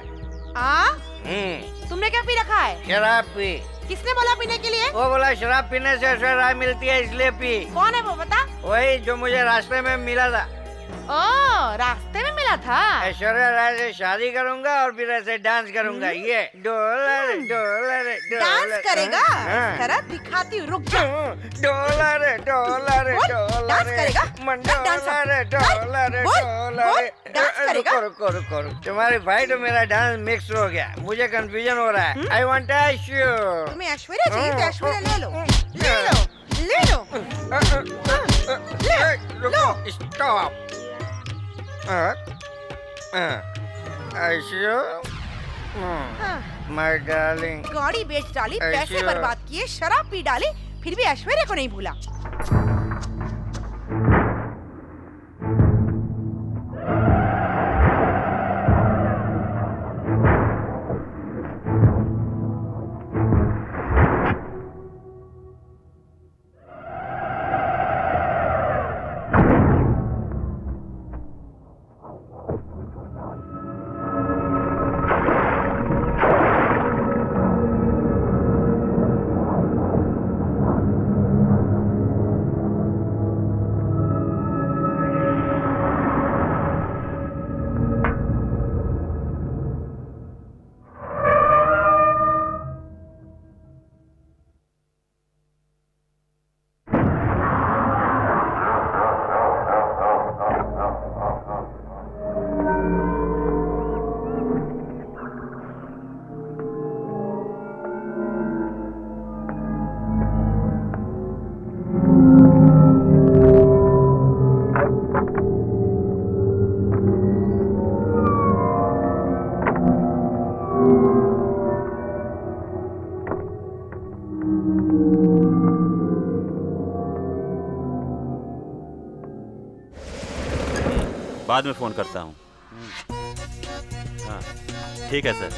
तुमने क्या पी रखा है?
शराब पी।
किसने बोला पीने के लिए?
वो बोला शराब पीने से ऐश्वर्या राय मिलती है इसलिए पी।
कौन है वो बता?
वही जो मुझे रास्ते में मिला था।
ओ, रास्ते में मिला था।
ऐश्वर्या राय से शादी करूंगा और फिर ऐसे डांस करूंगा। ये डॉलर डॉलर
डांस करेगा? जरा दिखाती हूँ, रुक जा।
डॉलर डॉलर डॉलर
डांस करेगा?
Dollar dollar dollar.
डांस करेगा?
रुको रुको रुको, तुम्हारी भाई तो मेरा डांस मिक्स हो गया, मुझे कंफ्यूजन हो रहा है। I want Aishwarya.
तुम्हें ऐश्वर्या चाहिए तो ऐश्वर्या ले लो, ले लो, ले लो,
रुको, स्टॉप। My darling.
गाड़ी बेच डाली, पैसे बर्बाद किए, शराब पी डाली, फिर भी ऐश्वर्या को नहीं भूला।
बाद में फोन करता हूँ। हाँ ठीक है सर।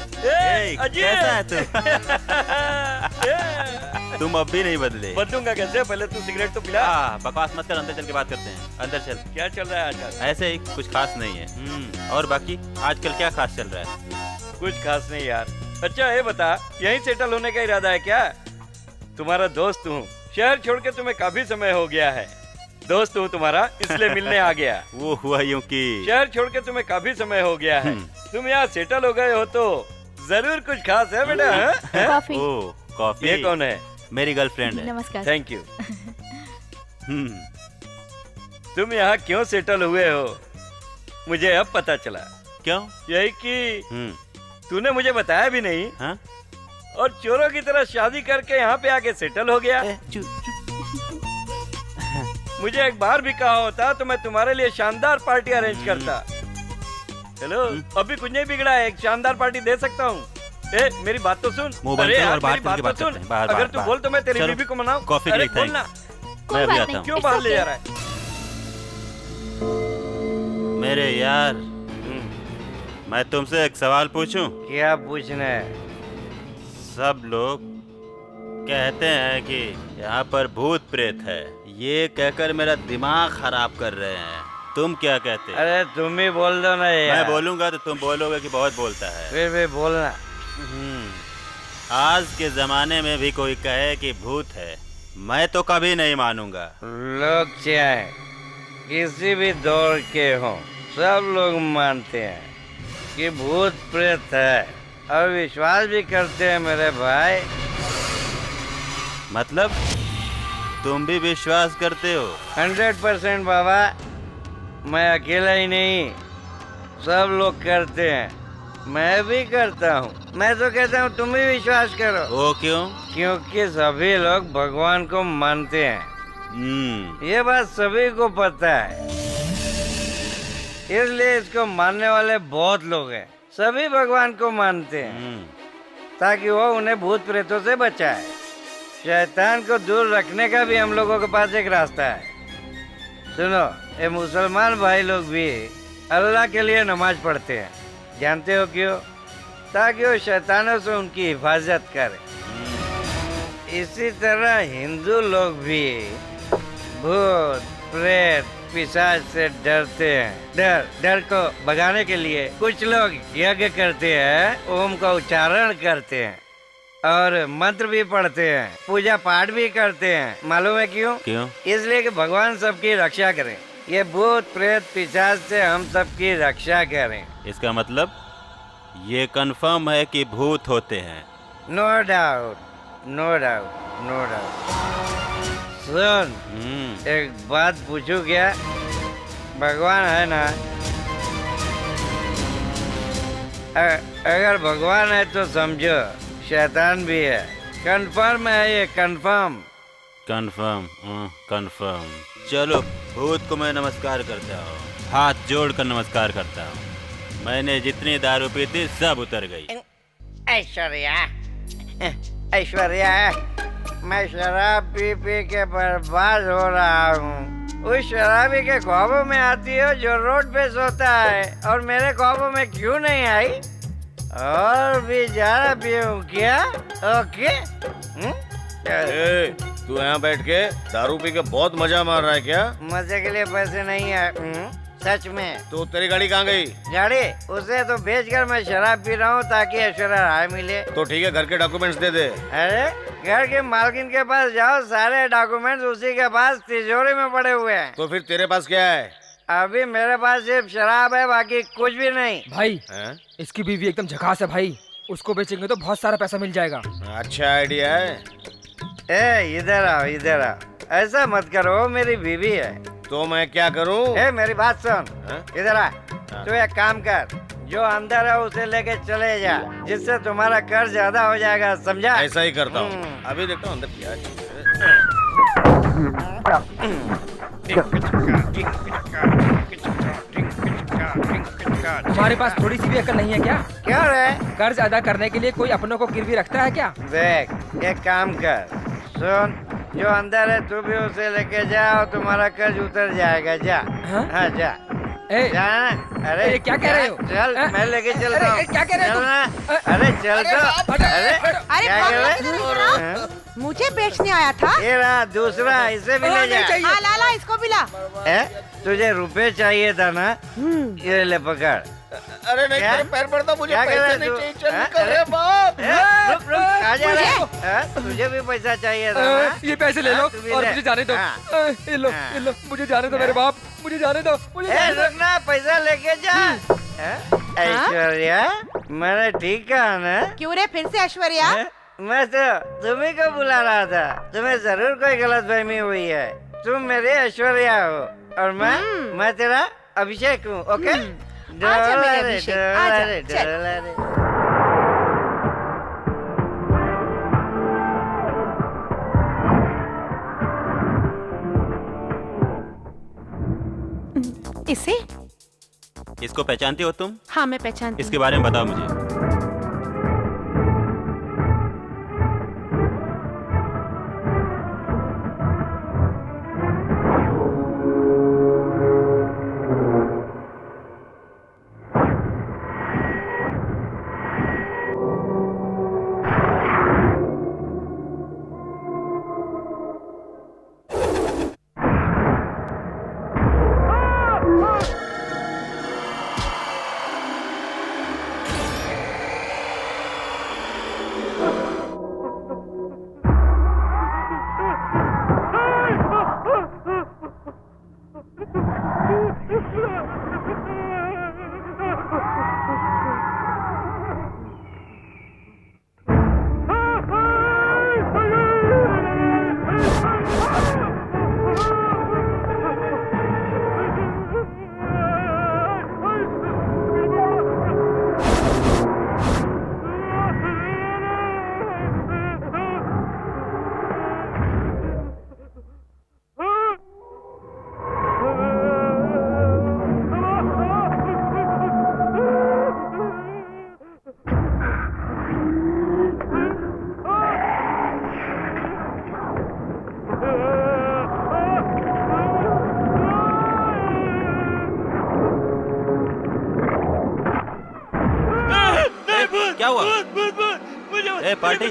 कैसा है तुम अब भी नहीं बदले।
बदलूंगा कैसे? पहले तू सिगरेट तो पिला।
बकवास मत कर, अंदर चल के बात करते हैं। अंदर चल।
क्या चल रहा है आजकल?
ऐसे ही, कुछ खास नहीं है। और बाकी आजकल क्या खास चल रहा है?
कुछ खास नहीं यार। अच्छा ये बता, यहीं सेटल होने का इरादा है क्या? तुम्हारा दोस्त हूँ, शहर छोड़ के तुम्हें काफी समय हो गया है। दोस्त हूँ तुम्हारा, इसलिए मिलने आ गया।
वो हुआ यूं कि
शहर छोड़ के तुम्हें काफी समय हो गया है, तुम यहाँ सेटल हो गए हो तो जरूर कुछ खास है बेटा, हैं?
कॉफी।
ओ कॉफी।
ये कौन है?
मेरी गर्लफ्रेंड है।
नमस्कार।
Thank you. तुम यहाँ क्यों सेटल हुए हो मुझे अब पता चला।
क्यों?
यही कि तूने मुझे बताया भी नहीं।
हाँ?
और चोरों की तरह शादी करके यहाँ पे आके सेटल हो गया। मुझे एक बार भी कहा होता तो मैं तुम्हारे लिए शानदार पार्टी अरेंज करता। हेलो, अभी कुछ नहीं बिगड़ा है, एक शानदार पार्टी दे सकता हूँ। ए, मेरी बात तो सुन।
मुंह बंद
अरे
कर
यार,
और बाहर
मेरी
चल के
बात
बात
तो
करते हैं।
सुन।
बाहर
अगर
बाहर
तू
बाहर।
बोल तो मैं तेरी
चलो,
बीवी को मनाऊं।
कॉफी
अरे
के लिए
बोलना।
मैं अभी आता हूँ।
क्यों बाहर ले जा रहा है?
मेरे यार, मैं तुमसे एक सवाल पूछूं?
क्या पूछना है?
सब लोग कहते हैं कि यहाँ पर भूत प्रेत है, ये कहकर मेरा दिमाग खराब कर रहे हैं। तुम क्या कहते हो?
अरे तुम ही बोल दो ना यार।
मैं बोलूंगा तो तुम बोलोगे कि बहुत बोलता है।
फिर भी बोलना।
आज के जमाने में भी कोई कहे कि भूत है, मैं तो कभी नहीं मानूंगा।
लोग चाहे किसी भी दौर के हों, सब लोग मानते हैं कि भूत प्रेत है और विश्वास भी करते हैं मेरे भाई।
मतलब तुम भी विश्वास करते हो?
100% बाबा, मैं अकेला ही नहीं, सब लोग करते हैं, मैं भी करता हूँ। मैं तो कहता हूँ तुम भी विश्वास करो।
वो क्यों?
क्योंकि सभी लोग भगवान को मानते हैं। ये बात सभी को पता है, इसलिए इसको मानने वाले बहुत लोग हैं। सभी भगवान को मानते हैं ताकि वो उन्हें भूत प्रेतों से बचाए। शैतान को दूर रखने का भी हम लोगों के पास एक रास्ता है। सुनो, ये मुसलमान भाई लोग भी अल्लाह के लिए नमाज पढ़ते हैं। जानते हो क्यों? ताकि वो शैतानों से उनकी हिफाजत करे। इसी तरह हिंदू लोग भी भूत प्रेत पिशाच से डरते हैं। डर को भगाने के लिए कुछ लोग यज्ञ करते हैं, ओम का उच्चारण करते हैं और मंत्र भी पढ़ते हैं, पूजा पाठ भी करते हैं। मालूम है क्यों?
क्यों?
इसलिए कि भगवान सबकी रक्षा करें। ये भूत प्रेत पिशाच से हम सबकी रक्षा करें।
इसका मतलब ये कंफर्म है कि भूत होते हैं?
No doubt, no doubt, no doubt. सुन, एक बात पूछूं क्या? भगवान है ना? अगर भगवान है तो समझो शैतान भी है। कंफर्म है ये, कंफर्म।
Confirm, confirm. चलो, भूत को मैं नमस्कार करता हूँ, हाथ जोड़कर नमस्कार करता हूँ। मैंने जितनी दारू पी थी सब उतर गई।
ऐश्वर्या, ऐश्वर्या, मैं शराब पी पी के बर्बाद हो रहा हूँ। उस शराबी के ख्वाबों में आती है जो रोड पे सोता है, और मेरे ख्वाबों में क्यों नहीं आई? और भी ज्यादा पीऊं क्या? ओके?
तू यहाँ बैठ के दारू पी के बहुत मजा मार रहा है क्या?
मजे के लिए पैसे नहीं है। सच में।
तो तेरी गाड़ी कहाँ गई?
गाड़ी उसे तो बेचकर मैं शराब पी रहा हूँ ताकि ऐश्वर्या राय मिले।
तो ठीक है, घर के डॉक्यूमेंट्स दे दे।
अरे घर के मालकिन के पास जाओ, सारे डॉक्यूमेंट्स उसी के पास तिजोरी में पड़े हुए हैं।
तो फिर तेरे पास क्या है?
अभी मेरे पास सिर्फ शराब है, बाकी कुछ भी नहीं।
भाई इसकी बीवी एकदम झकास है भाई, उसको बेचेंगे तो बहुत सारा पैसा मिल जाएगा।
अच्छा आइडिया है।
ए इधर आओ, इधर आओ। ऐसा मत करो, मेरी बीवी है।
तो मैं क्या करूं?
ए मेरी बात सुन, इधर आ। तू एक काम कर, जो अंदर है उसे लेके चले जा, जिससे तुम्हारा कर्ज ज्यादा हो जाएगा, समझा?
ऐसा ही करता हूँ। अभी देखता हूँ अंदर क्या चीज़
तुम्हारे पास थोड़ी सी भी अकल नहीं है क्या?
क्या रे?
कर्ज अदा करने के लिए कोई अपनों को गिरवी रखता है क्या?
देख, एक काम कर, सुन, जो अंदर है तू भी उसे लेके जा और तुम्हारा कर्ज उतर जाएगा। जा। हाँ जा। जा। अरे
क्या कह रहे हो?
चल, मैं लेके चलता हूँ।
क्या कह रहे हो?
अरे चल तो।
अरे मुझे बेचने आया था?
ये रहा दूसरा, इसे भी ले जा।
ला इसको भी ला।
तुझे रुपए चाहिए था ना? ये ले पकड़।
अरे नहीं, तेरे पैर पड़ता, मुझे पैसे नहीं चाहिए। चल निकल रे बाप।
रुक, आ जा रे। तुझे भी पैसा चाहिए था ना?
ये पैसे ले लो और मुझे जाने दो। ये लो, ये लो, मुझे जाने दो मेरे बाप, मुझे जाने दो।
रुक ना, पैसा लेके जा। ऐश्वर्या, मैंने ठीक कहा ना?
क्यों रे फिर से ऐश्वर्या?
मैं तो तुम्ही को बुला रहा था। तुम्हें जरूर कोई गलतफहमी हुई है। तुम मेरी ऐश्वर्या हो और मैं तेरा अभिषेक हूँ। ओके?
आजा मेरे अभिषेक, आजा, चल। इसे?
इसको पहचानती हो तुम?
हाँ मैं पहचानती हूँ।
इसके बारे में बताओ मुझे। क्या हुआ? ए पार्टी,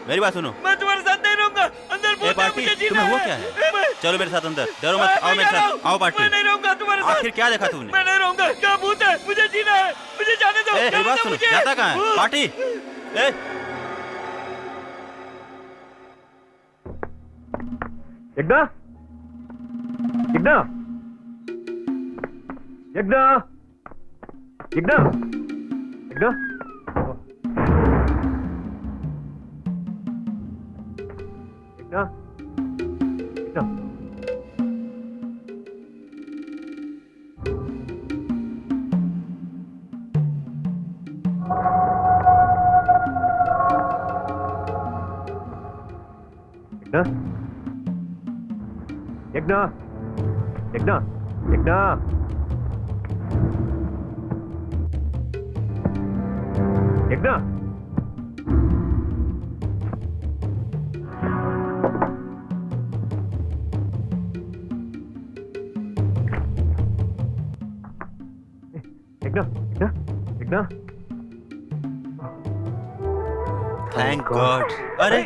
मेरी बात सुनो।
मैं तुम्हारे साथ नहीं रहूंगा। अंदर
ए पार्टी, तुम्हें हुआ क्या है? चलो मेरे साथ अंदर। डरो मत, आओ मेरे साथ। आओ पार्टी।
मैं नहीं रहूंगा तुम्हारे साथ।
आखिर क्या देखा तुमने?
मैं नहीं रहूंगा। क्या भूत है? मुझे जीना है। मुझे जाने दो।
मेरी बात सुनो। जाता कहाँ है? पार्टी।
यज्ञा, यज्ञा, यज्ञा, यज्ञा, यज्ञा, यज्ञा, यज्ञा। यज्ञा, यज्ञा, यज्ञा, यज्ञा, यज्ञा, यज्ञा, यज्ञा।
Thank God. अरे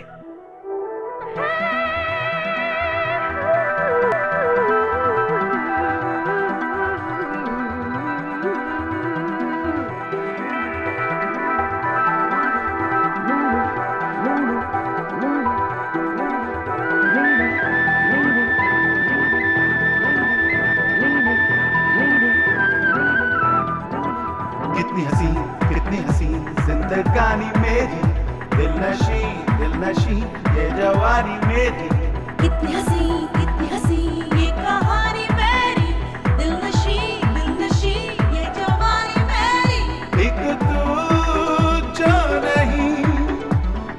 कितनी हसीन जिंदगानी मेरी, दिल नशी ये जवानी मेरी।
कितनी हसी ये कहानी मेरी, दिल नशी ये जवानी मेरी।
एक तू जो नहीं,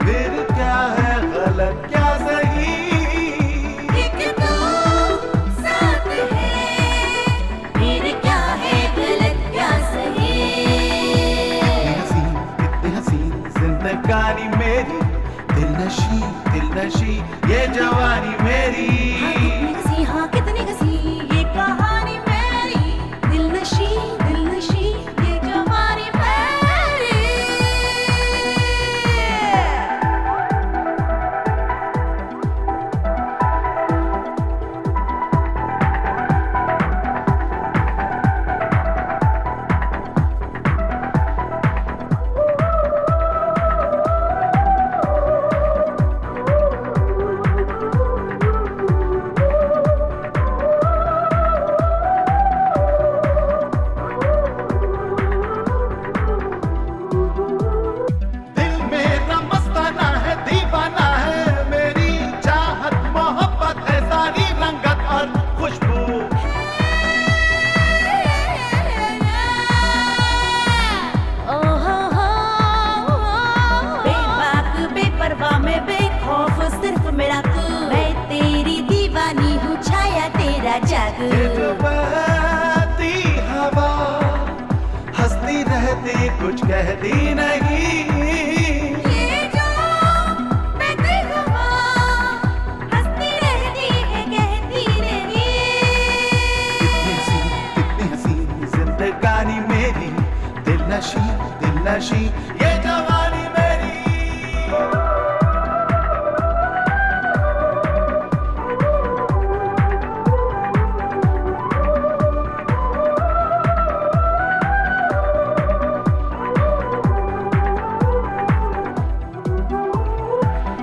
फिर क्या है गलत क्या सही?
एक तू साथ है, फिर क्या है गलत क्या सही?
कितनी हसीन जिंदगानी मेरी, दिल नशी ये जवानी मेरी।
हाँ कितनी हसी ये कहानी मेरी, दिल नशी ये जवानी मेरी।
ये जो बहती हवा हंसती रहती कुछ कहती नहीं।
ये जो बहती हवा हंसती रहती है कहती नहीं।
कितनी हसीन जिंदगानी मेरी, दिल नशी ये जवानी मेरी।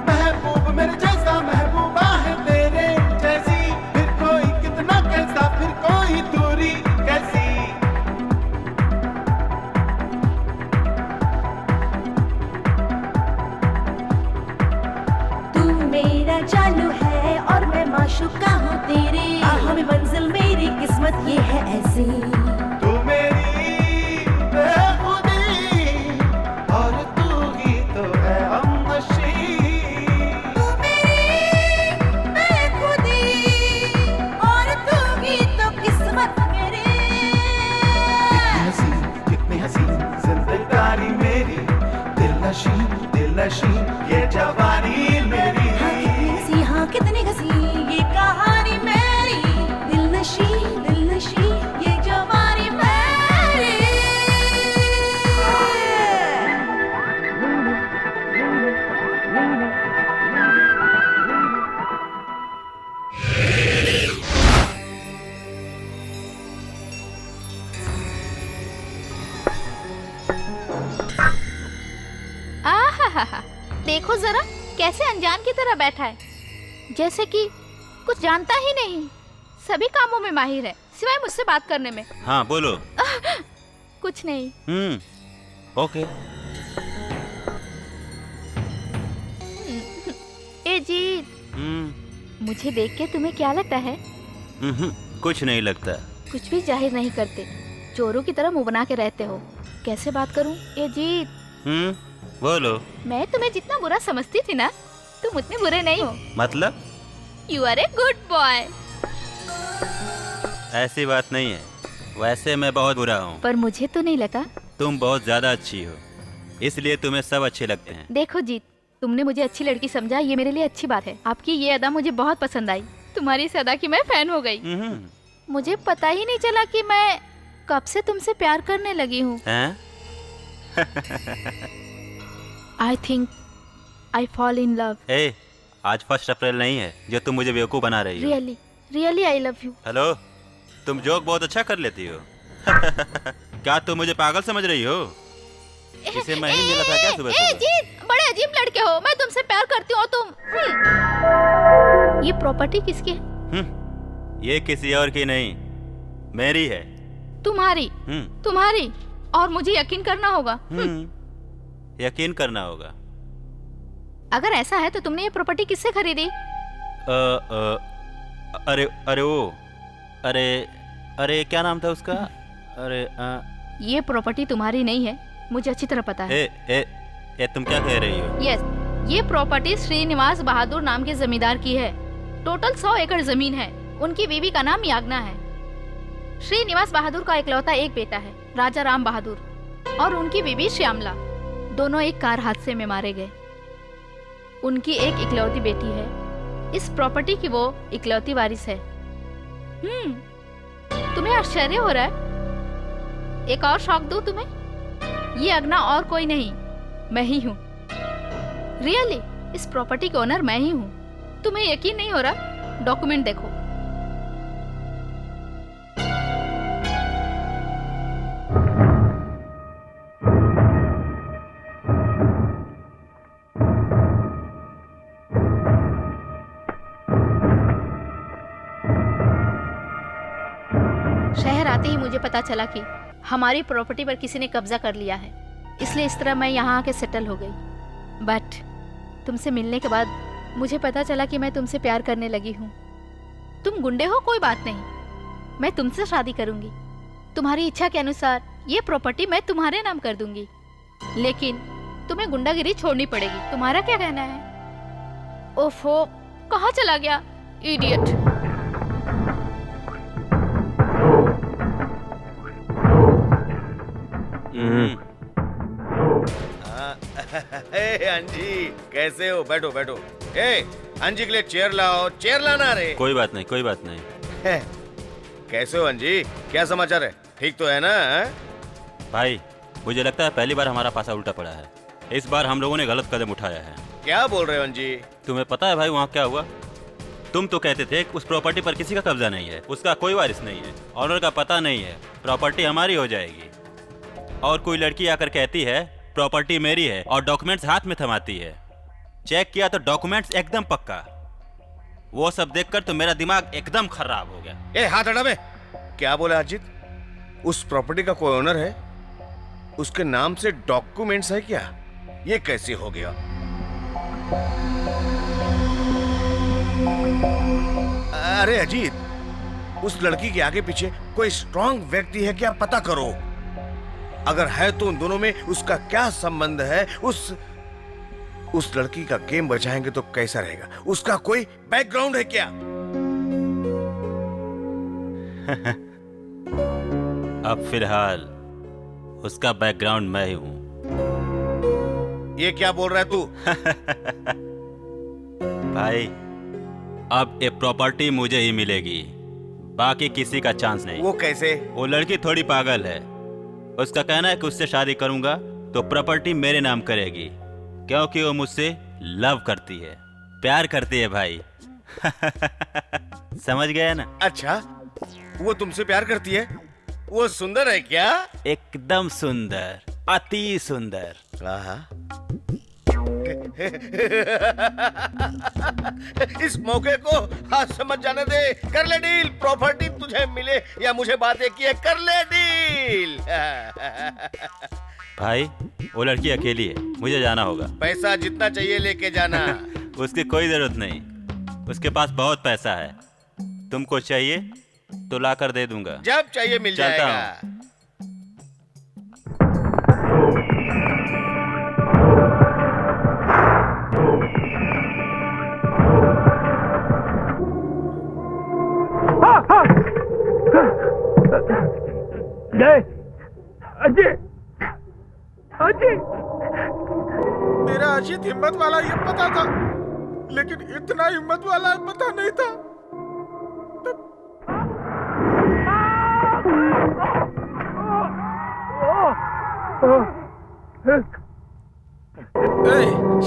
महबूब मेरे जैसा महबूबा है तेरे जैसी, फिर कोई कितना कैसा, फिर कोई दूरी कैसी।
तू मेरा जानू है और मैं माशूका हूँ तेरी, हमें मंजिल मेरी किस्मत ये है ऐसी।
तू मेरी बेखुदी और तू ही तो है हमनशी।
तू मेरी बेखुदी और तू ही तो किस्मत मेरी।
कितनी हसीन जिंदगानी मेरी, दिल नशी ये जवानी मेरी।
हाँ कितनी हसी ये कहानी मेरी, दिल नशी ये जवानी मेरी।
आहाहा, देखो जरा कैसे अनजान की तरह बैठा है, जैसे कि कुछ जानता ही नहीं। सभी कामों में माहिर है सिवाय मुझसे बात करने में।
हाँ बोलो।
कुछ नहीं।
ओके।
ए जीत, मुझे देख के तुम्हें क्या लगता है?
कुछ नहीं लगता।
कुछ भी जाहिर नहीं करते, चोरों की तरह मुंह बना के रहते हो। कैसे बात करूं? ए जीत,
बोलो।
मैं तुम्हें जितना बुरा समझती थी ना, तुम उतने बुरे नहीं हो।
मतलब?
You are a good boy.
ऐसी बात नहीं है, वैसे मैं बहुत बुरा हूँ।
पर मुझे तो नहीं लगा।
तुम बहुत ज्यादा अच्छी हो, इसलिए तुम्हें सब अच्छे लगते हैं।
देखो जीत, तुमने मुझे अच्छी लड़की समझा, ये मेरे लिए अच्छी बात है। आपकी ये अदा मुझे बहुत पसंद आई। तुम्हारी इस अदा की मैं फैन हो गई। मुझे पता ही नहीं चला कि मैं कब से तुमसे प्यार करने लगी हूँ। I think I fall in love.
आज 1 अप्रैल नहीं है जो तुम मुझे बेवकूफ बना रही हो।
Really I love you.
Hello, तुम जोक बहुत अच्छा कर लेती हो। क्या तुम मुझे पागल समझ रही हो? इसे मैं ही मिला था क्या सुबह सुबह?
जीत, बड़े अजीब लड़के हो। मैं तुमसे प्यार करती हूँ, तुम। ये प्रॉपर्टी किसकी है?
ये किसी और की नहीं, मेरी है।
तुम्हारी? तुम्हारी? और मुझे यकीन करना होगा।
यकीन करना होगा।
अगर ऐसा है तो तुमने ये प्रॉपर्टी किससे खरीदी?
अरे क्या नाम था उसका?
ये प्रॉपर्टी तुम्हारी नहीं है, मुझे अच्छी तरह पता है।
तुम क्या कह रही हो?
यस, ये प्रॉपर्टी श्रीनिवास बहादुर नाम के जमींदार की है। टोटल 100 एकड़ जमीन है। उनकी बीवी का नाम याग्ना है। श्रीनिवास बहादुर का इकलौता एक बेटा है, राजा राम बहादुर, और उनकी बीवी श्यामला। दोनों एक कार हादसे में मारे गए। उनकी एक इकलौती बेटी है। इस प्रॉपर्टी की वो इकलौती वारिस है। तुम्हें आश्चर्य हो रहा है? एक और शौक दूं तुम्हें? ये अगना और कोई नहीं, मैं ही हूँ। रियली, इस प्रॉपर्टी के ओनर मैं ही हूँ। तुम्हें यकीन नहीं हो रहा? डॉक्यूमेंट देखो। शहर आते ही मुझे पता चला कि हमारी प्रॉपर्टी पर किसी ने कब्जा कर लिया है, इसलिए इस तरह मैं यहाँ आके सेटल हो गई। बट तुमसे मिलने के बाद मुझे पता चला कि मैं तुमसे प्यार करने लगी हूँ। तुम गुंडे हो, कोई बात नहीं, मैं तुमसे शादी करूंगी। तुम्हारी इच्छा के अनुसार ये प्रॉपर्टी मैं तुम्हारे नाम कर दूंगी, लेकिन तुम्हें गुंडागिरी छोड़नी पड़ेगी। तुम्हारा क्या कहना है? ओफो, कहाँ चला गया इडियट?
अंजी कैसे हो? बैठो बैठो। ए अंजी के लिए चेयर लाओ, चेयर लाना रे।
कोई बात नहीं, कोई बात नहीं।
कैसे हो अंजी? क्या समाचार है? ठीक तो है ना?
भाई मुझे लगता है पहली बार हमारा पासा उल्टा पड़ा है। इस बार हम लोगों ने गलत कदम उठाया है।
क्या बोल रहे हो अंजी?
तुम्हें पता है भाई वहाँ क्या हुआ? तुम तो कहते थे कि उस प्रॉपर्टी पर किसी का कब्जा नहीं है, उसका कोई वारिस नहीं है, ऑनर का पता नहीं है, प्रॉपर्टी हमारी हो जाएगी। और कोई लड़की आकर कहती है प्रॉपर्टी मेरी है और डॉक्यूमेंट्स हाथ में थमाती है। चेक किया तो डॉक्यूमेंट्स एकदम पक्का। वो सब देखकर तो मेरा दिमाग एकदम खराब हो गया।
ए हाथ हटा बे। क्या बोला अजीत? उस प्रॉपर्टी का कोई ओनर है, उसके नाम से डॉक्यूमेंट्स है क्या? ये कैसे हो गया? अरे अजीत, उस लड़की के आगे पीछे कोई स्ट्रांग व्यक्ति है क्या? पता करो। अगर है तो उन दोनों में उसका क्या संबंध है? उस लड़की का गेम बचाएंगे तो कैसा रहेगा? उसका कोई बैकग्राउंड है क्या?
अब फिलहाल उसका बैकग्राउंड मैं ही हूं।
ये क्या बोल रहा है तू?
भाई अब ये प्रॉपर्टी मुझे ही मिलेगी, बाकी किसी का चांस नहीं।
वो कैसे?
वो लड़की थोड़ी पागल है। उसका कहना है कि उससे शादी करूंगा तो प्रॉपर्टी मेरे नाम करेगी, क्योंकि वो मुझसे लव करती है, प्यार करती है भाई। समझ गया ना?
अच्छा, वो तुमसे प्यार करती है? वो सुंदर है क्या?
एकदम सुंदर, अति सुंदर।
इस मौके को हाथ से मत जाने दे। कर ले डील। प्रॉपर्टी तुझे मिले या मुझे बातें की है, कर ले डील।
भाई वो लड़की अकेली है, मुझे जाना होगा।
पैसा जितना चाहिए लेके जाना।
उसकी कोई जरूरत नहीं, उसके पास बहुत पैसा है। तुमको चाहिए तो लाकर दे दूंगा।
जब चाहिए मिल
चलता
जाएगा।
हूं।
अजय, अजय,
मेरा अजीत हिम्मत वाला ये पता था, लेकिन इतना हिम्मत वाला पता नहीं था।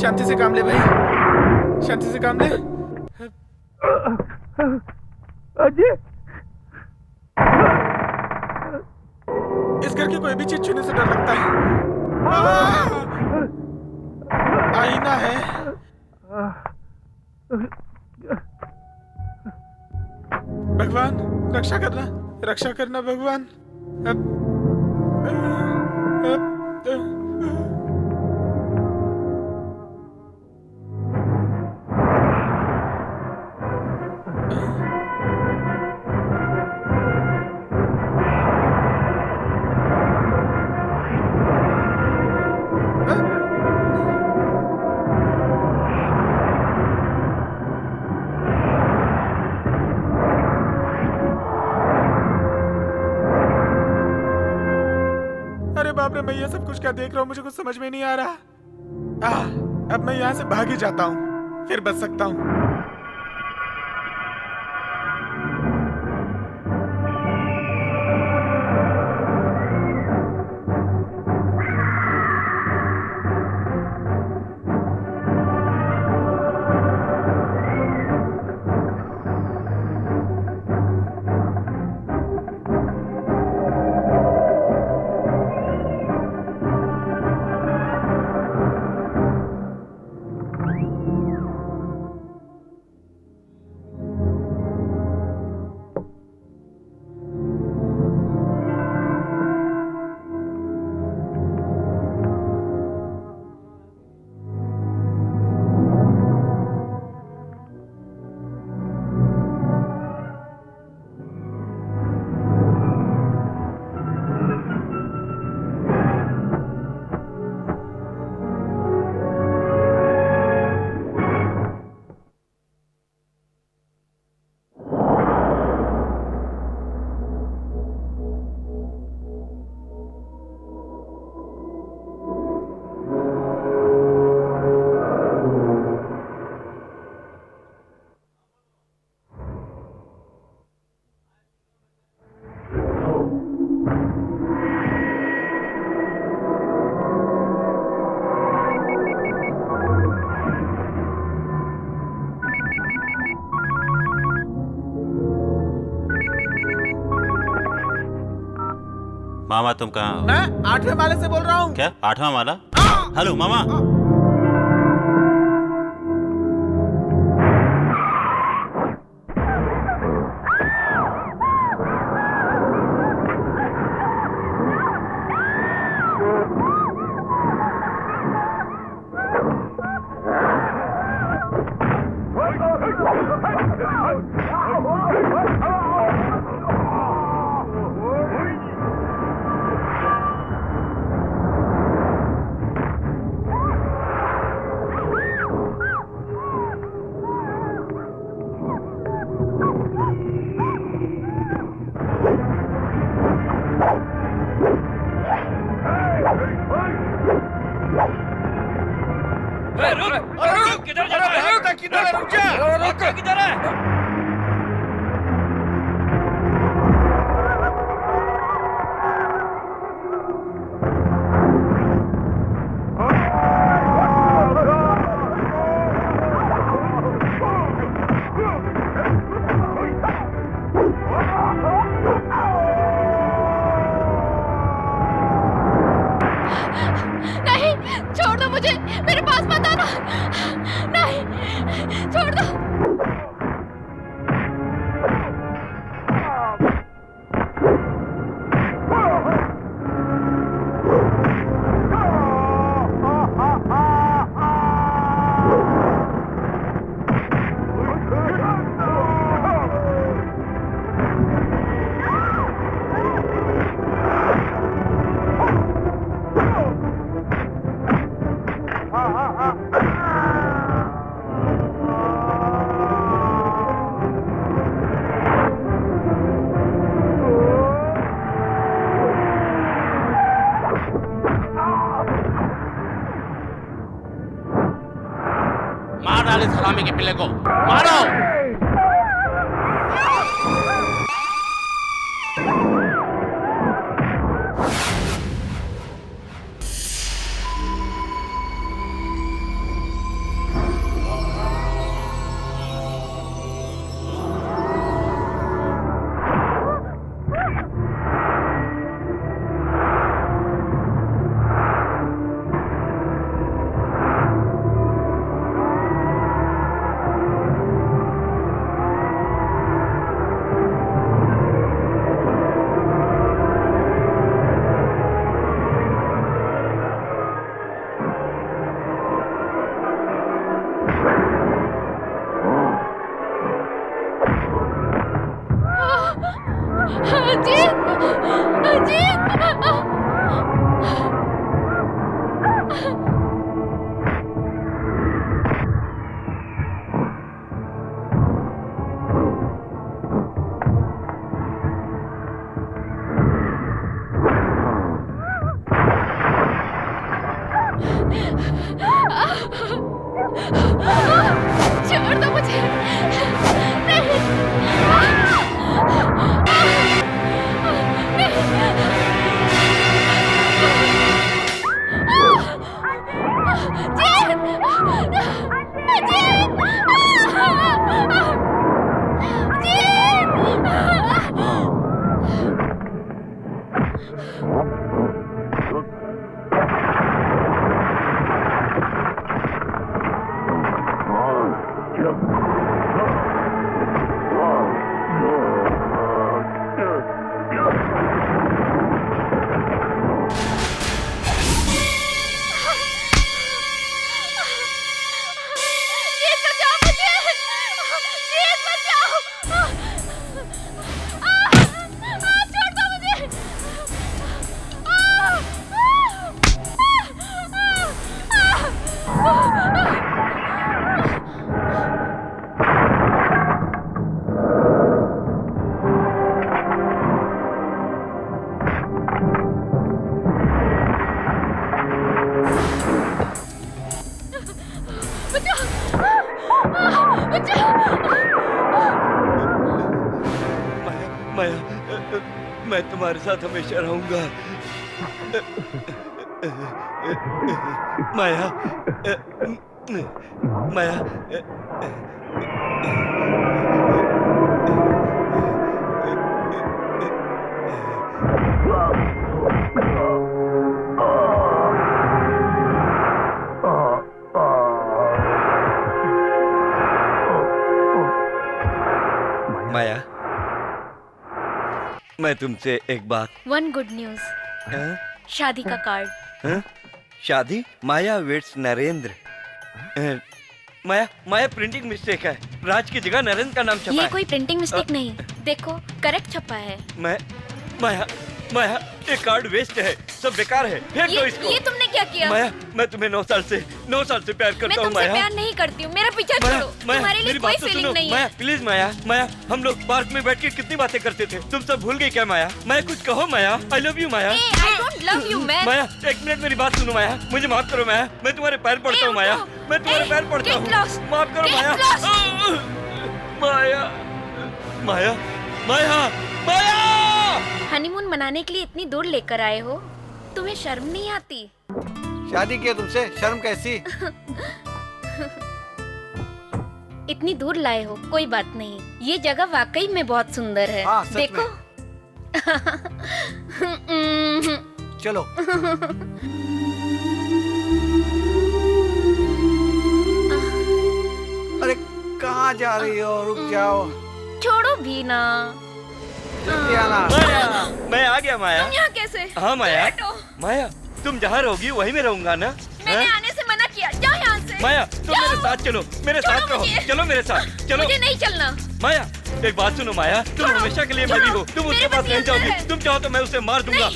शांति से काम ले भाई, शांति से काम ले।
अजय,
इस घर की कोई भी चीज छूने से डर लगता है। आईना है। भगवान रक्षा करना, रक्षा करना भगवान। बाप रे, मैं ये सब कुछ क्या देख रहा हूँ? मुझे कुछ समझ में नहीं आ रहा। अब मैं यहाँ से भाग ही जाता हूँ, फिर बच सकता हूँ।
मामा तुम कहाँ हो?
मैं 8वें माले से बोल रहा हूँ।
क्या 8वां माला? हेलो मामा।
किधर जा रहा है? किधर है? रुक जा। किधर है?
नहीं, छोड़ दो मुझे, मेरे पास मत आना। नहीं, छोड़ दो।
मार डाले सलामी के पिल्ले को, मारो। छोड़ दो मुझे।
माया, मैं तुम्हारे साथ हमेशा रहूंगा। माया, माया, मैं तुमसे एक बात।
वन गुड न्यूज, शादी का कार्ड।
शादी? माया वेट्स नरेंद्र। माया प्रिंटिंग मिस्टेक है, राज की जगह नरेंद्र का नाम छपा
ये
है।
कोई प्रिंटिंग मिस्टेक नहीं, देखो करेक्ट छपा है।
माया ये कार्ड वेस्ट है, सब बेकार है, फेंक दो इसको।
ये तुमने क्या किया?
माया मैं तुम्हें 9 साल से प्यार करता हूँ।
मैं तुमसे प्यार नहीं करती हूँ, मेरा पीछा छोड़ो। तुम्हारे लिए कोई फीलिंग नहीं है।
माया प्लीज, माया हम लोग पार्क में बैठ के कितनी बातें करते थे, तुम सब भूल गई क्या माया? माया कुछ कहो Maya, I love you Maya.
I don't love you man.
Maya 1 minute मेरी बात सुनो माया, मुझे माफ करो माया, मैं तुम्हारे पैर पड़ता हूँ माया, मैं तुम्हारे पैर पड़ता हूँ, माफ करो माया। माया माया माया माया।
हनीमून मनाने के लिए इतनी दूर लेकर आए हो, तुम्हें शर्म नहीं आती?
शादी किया तुमसे, शर्म कैसी?
इतनी दूर लाए हो, कोई बात नहीं, ये जगह वाकई में बहुत सुंदर है।
हाँ, सच
देखो
चलो। अरे कहाँ जा रही हो? रुक जाओ।
छोड़ो भी ना।
माया मैं आ गया माया।
तुम यहाँ कैसे?
हाँ माया, माया तुम जहाँ रहोगी वहीं में रहूंगा ना।
मैंने आने से मना किया, जाओ यहाँ से।
माया तुम मेरे साथ चलो, मेरे साथ रहो, चलो मेरे साथ चलो।
मुझे नहीं चलना।
माया एक बात सुनो माया, तुम हमेशा के लिए मेरी हो, तुम उसके पास नहीं जाओगी, तुम चाहो तो मैं उसे मार दूंगा।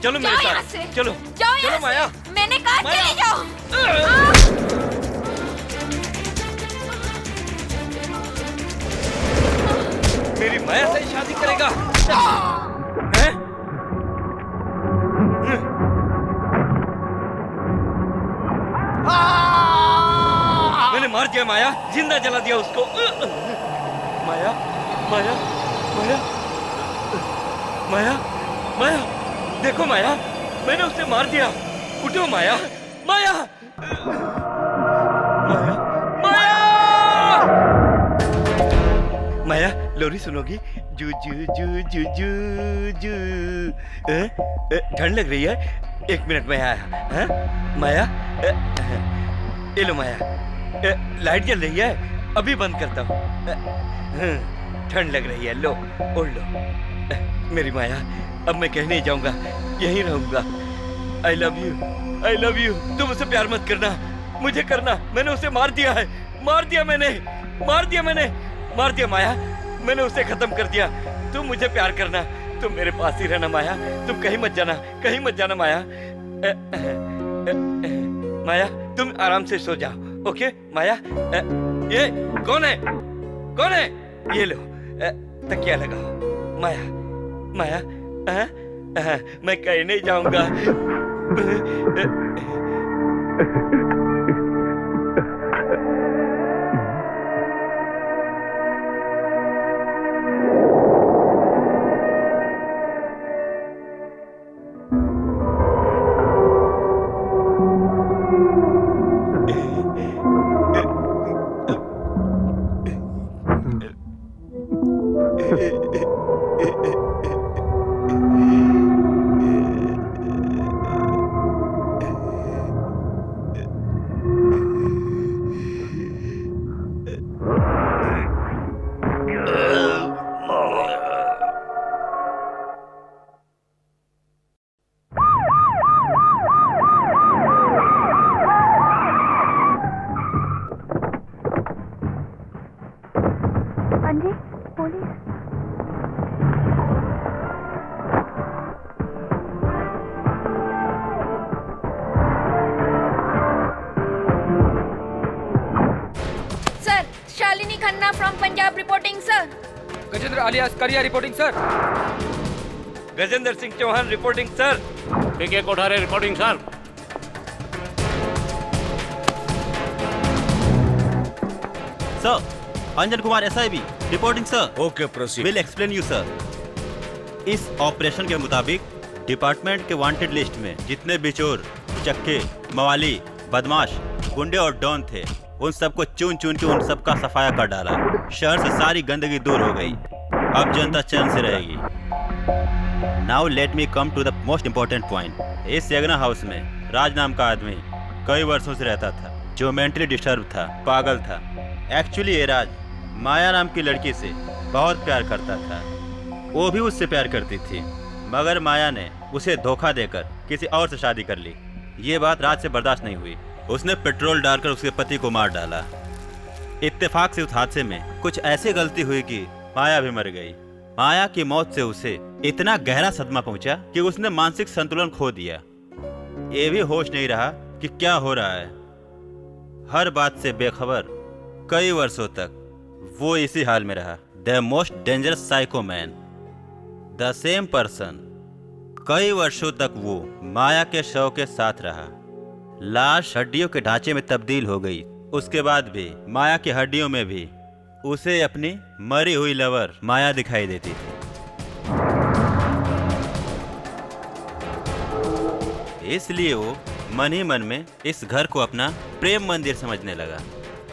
चलो मेरे साथ, चलो चलो माया।
मैंने कहा चले जाओ।
मेरी माया से शादी करेगा? हैं? मैंने मार दिया माया, जिंदा जला दिया उसको। माया माया माया माया माया देखो माया, मैंने उसे मार दिया। उठो माया, माया माया माया माया लोरी सुनोगी? जू जू जू जू जू जू। ठंड लग रही है, 1 मिनट में आया। माया ये लो माया, लाइट जल रही है, अभी बंद करता हूँ। ठंड लग रही है, लो ओढ़ लो। मेरी माया अब मैं कहीं नहीं जाऊंगा, यहीं रहूंगा। आई love you, I love you. तुम उसे प्यार मत करना, मुझे करना। मैंने उसे मार दिया है, मार दिया मैंने, मार दिया मैंने, मार दिया माया, मैंने उसे खत्म कर दिया। तुम मुझे प्यार करना, तुम मेरे पास ही रहना माया, तुम कहीं मत जाना, कहीं मत जाना माया। माया तुम आराम से सो जाओ, ओके माया? ये कौन है, कौन है? ये लो तकिया लगाओ माया, माया मैं कहीं नहीं जाऊंगा।
Gajendra alias Kariya reporting sir.
Gajendra Singh Chauhan reporting sir.
PK Kothare reporting sir.
Sir Anjan Kumar SIB reporting sir.
Okay proceed.
Will explain you sir. इस ऑपरेशन के मुताबिक डिपार्टमेंट के वांटेड लिस्ट में जितने बिचौर, चक्के, मवाली, बदमाश, गुंडे और डॉन थे, उन सबको चुन चुन के उन सबका सफाया कर डाला। शहर से सारी गंदगी दूर हो गई, अब जनता चैन से रहेगी। Now let me come to the most important point. इस यगना हाउस में राज नाम का आदमी कई वर्षों से रहता था, जो मेंटली डिस्टर्ब था, पागल था। एक्चुअली ये राज माया नाम की लड़की से बहुत प्यार करता था। वो भी उससे प्यार करती थी, मगर माया ने उसे धोखा देकर किसी और से शादी कर ली। ये बात राज से बर्दाश्त नहीं हुई। उसने पेट्रोल डालकर उसके पति को मार डाला। इत्तेफाक से उस हादसे में कुछ ऐसी गलती हुई कि माया भी मर गई। माया की मौत से उसे इतना गहरा सदमा पहुंचा कि उसने मानसिक संतुलन खो दिया। ये भी होश नहीं रहा कि क्या हो रहा है। हर बात से बेखबर कई वर्षों तक वो इसी हाल में रहा। The most dangerous psycho man, the same person. कई वर्षों तक वो माया के शव के साथ रहा। लाश हड्डियों के ढांचे में तब्दील हो गई। उसके बाद भी माया की हड्डियों में भी उसे अपनी मरी हुई लवर माया दिखाई देती थी। इसलिए वो मन ही मन में इस घर को अपना प्रेम मंदिर समझने लगा।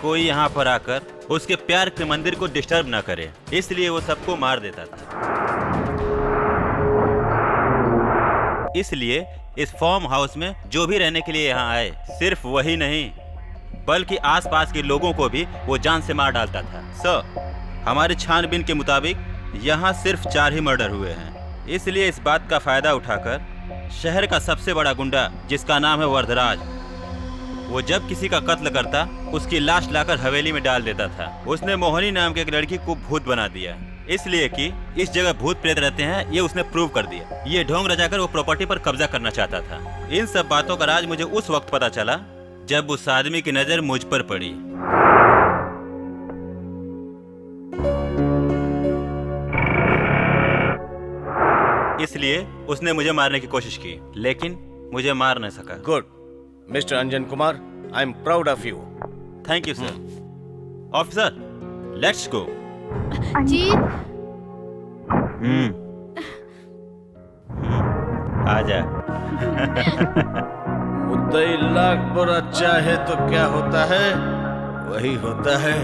कोई यहाँ पर आकर उसके प्यार के मंदिर को डिस्टर्ब ना करे, इसलिए वो सबको मार देता था। इसलिए इस फार्म हाउस में जो भी रहने के लिए यहाँ आए, सिर्फ वही नहीं बल्कि आसपास के लोगों को भी वो जान से मार डालता था। सर, हमारी छानबीन के मुताबिक यहाँ सिर्फ 4 ही मर्डर हुए हैं। इसलिए इस बात का फायदा उठाकर शहर का सबसे बड़ा गुंडा, जिसका नाम है वरदराज, वो जब किसी का कत्ल करता उसकी लाश लाकर हवेली में डाल देता था। उसने मोहनी नाम की एक लड़की को भूत बना दिया, इसलिए कि इस जगह भूत प्रेत रहते हैं, ये उसने प्रूव कर दिया। ये ढोंग रचाकर वो प्रॉपर्टी पर कब्जा करना चाहता था। इन सब बातों का राज मुझे उस वक्त पता चला जब उस आदमी की नजर मुझ पर पड़ी। इसलिए उसने मुझे मारने की कोशिश की, लेकिन मुझे मार न सका।
Good mister Anjan Kumar, I am proud of you.
Thank you sir. Officer, let's go.
Jeet,
आजा।
मुद्दई लाख बुरा चाहे तो क्या होता है, वही होता है।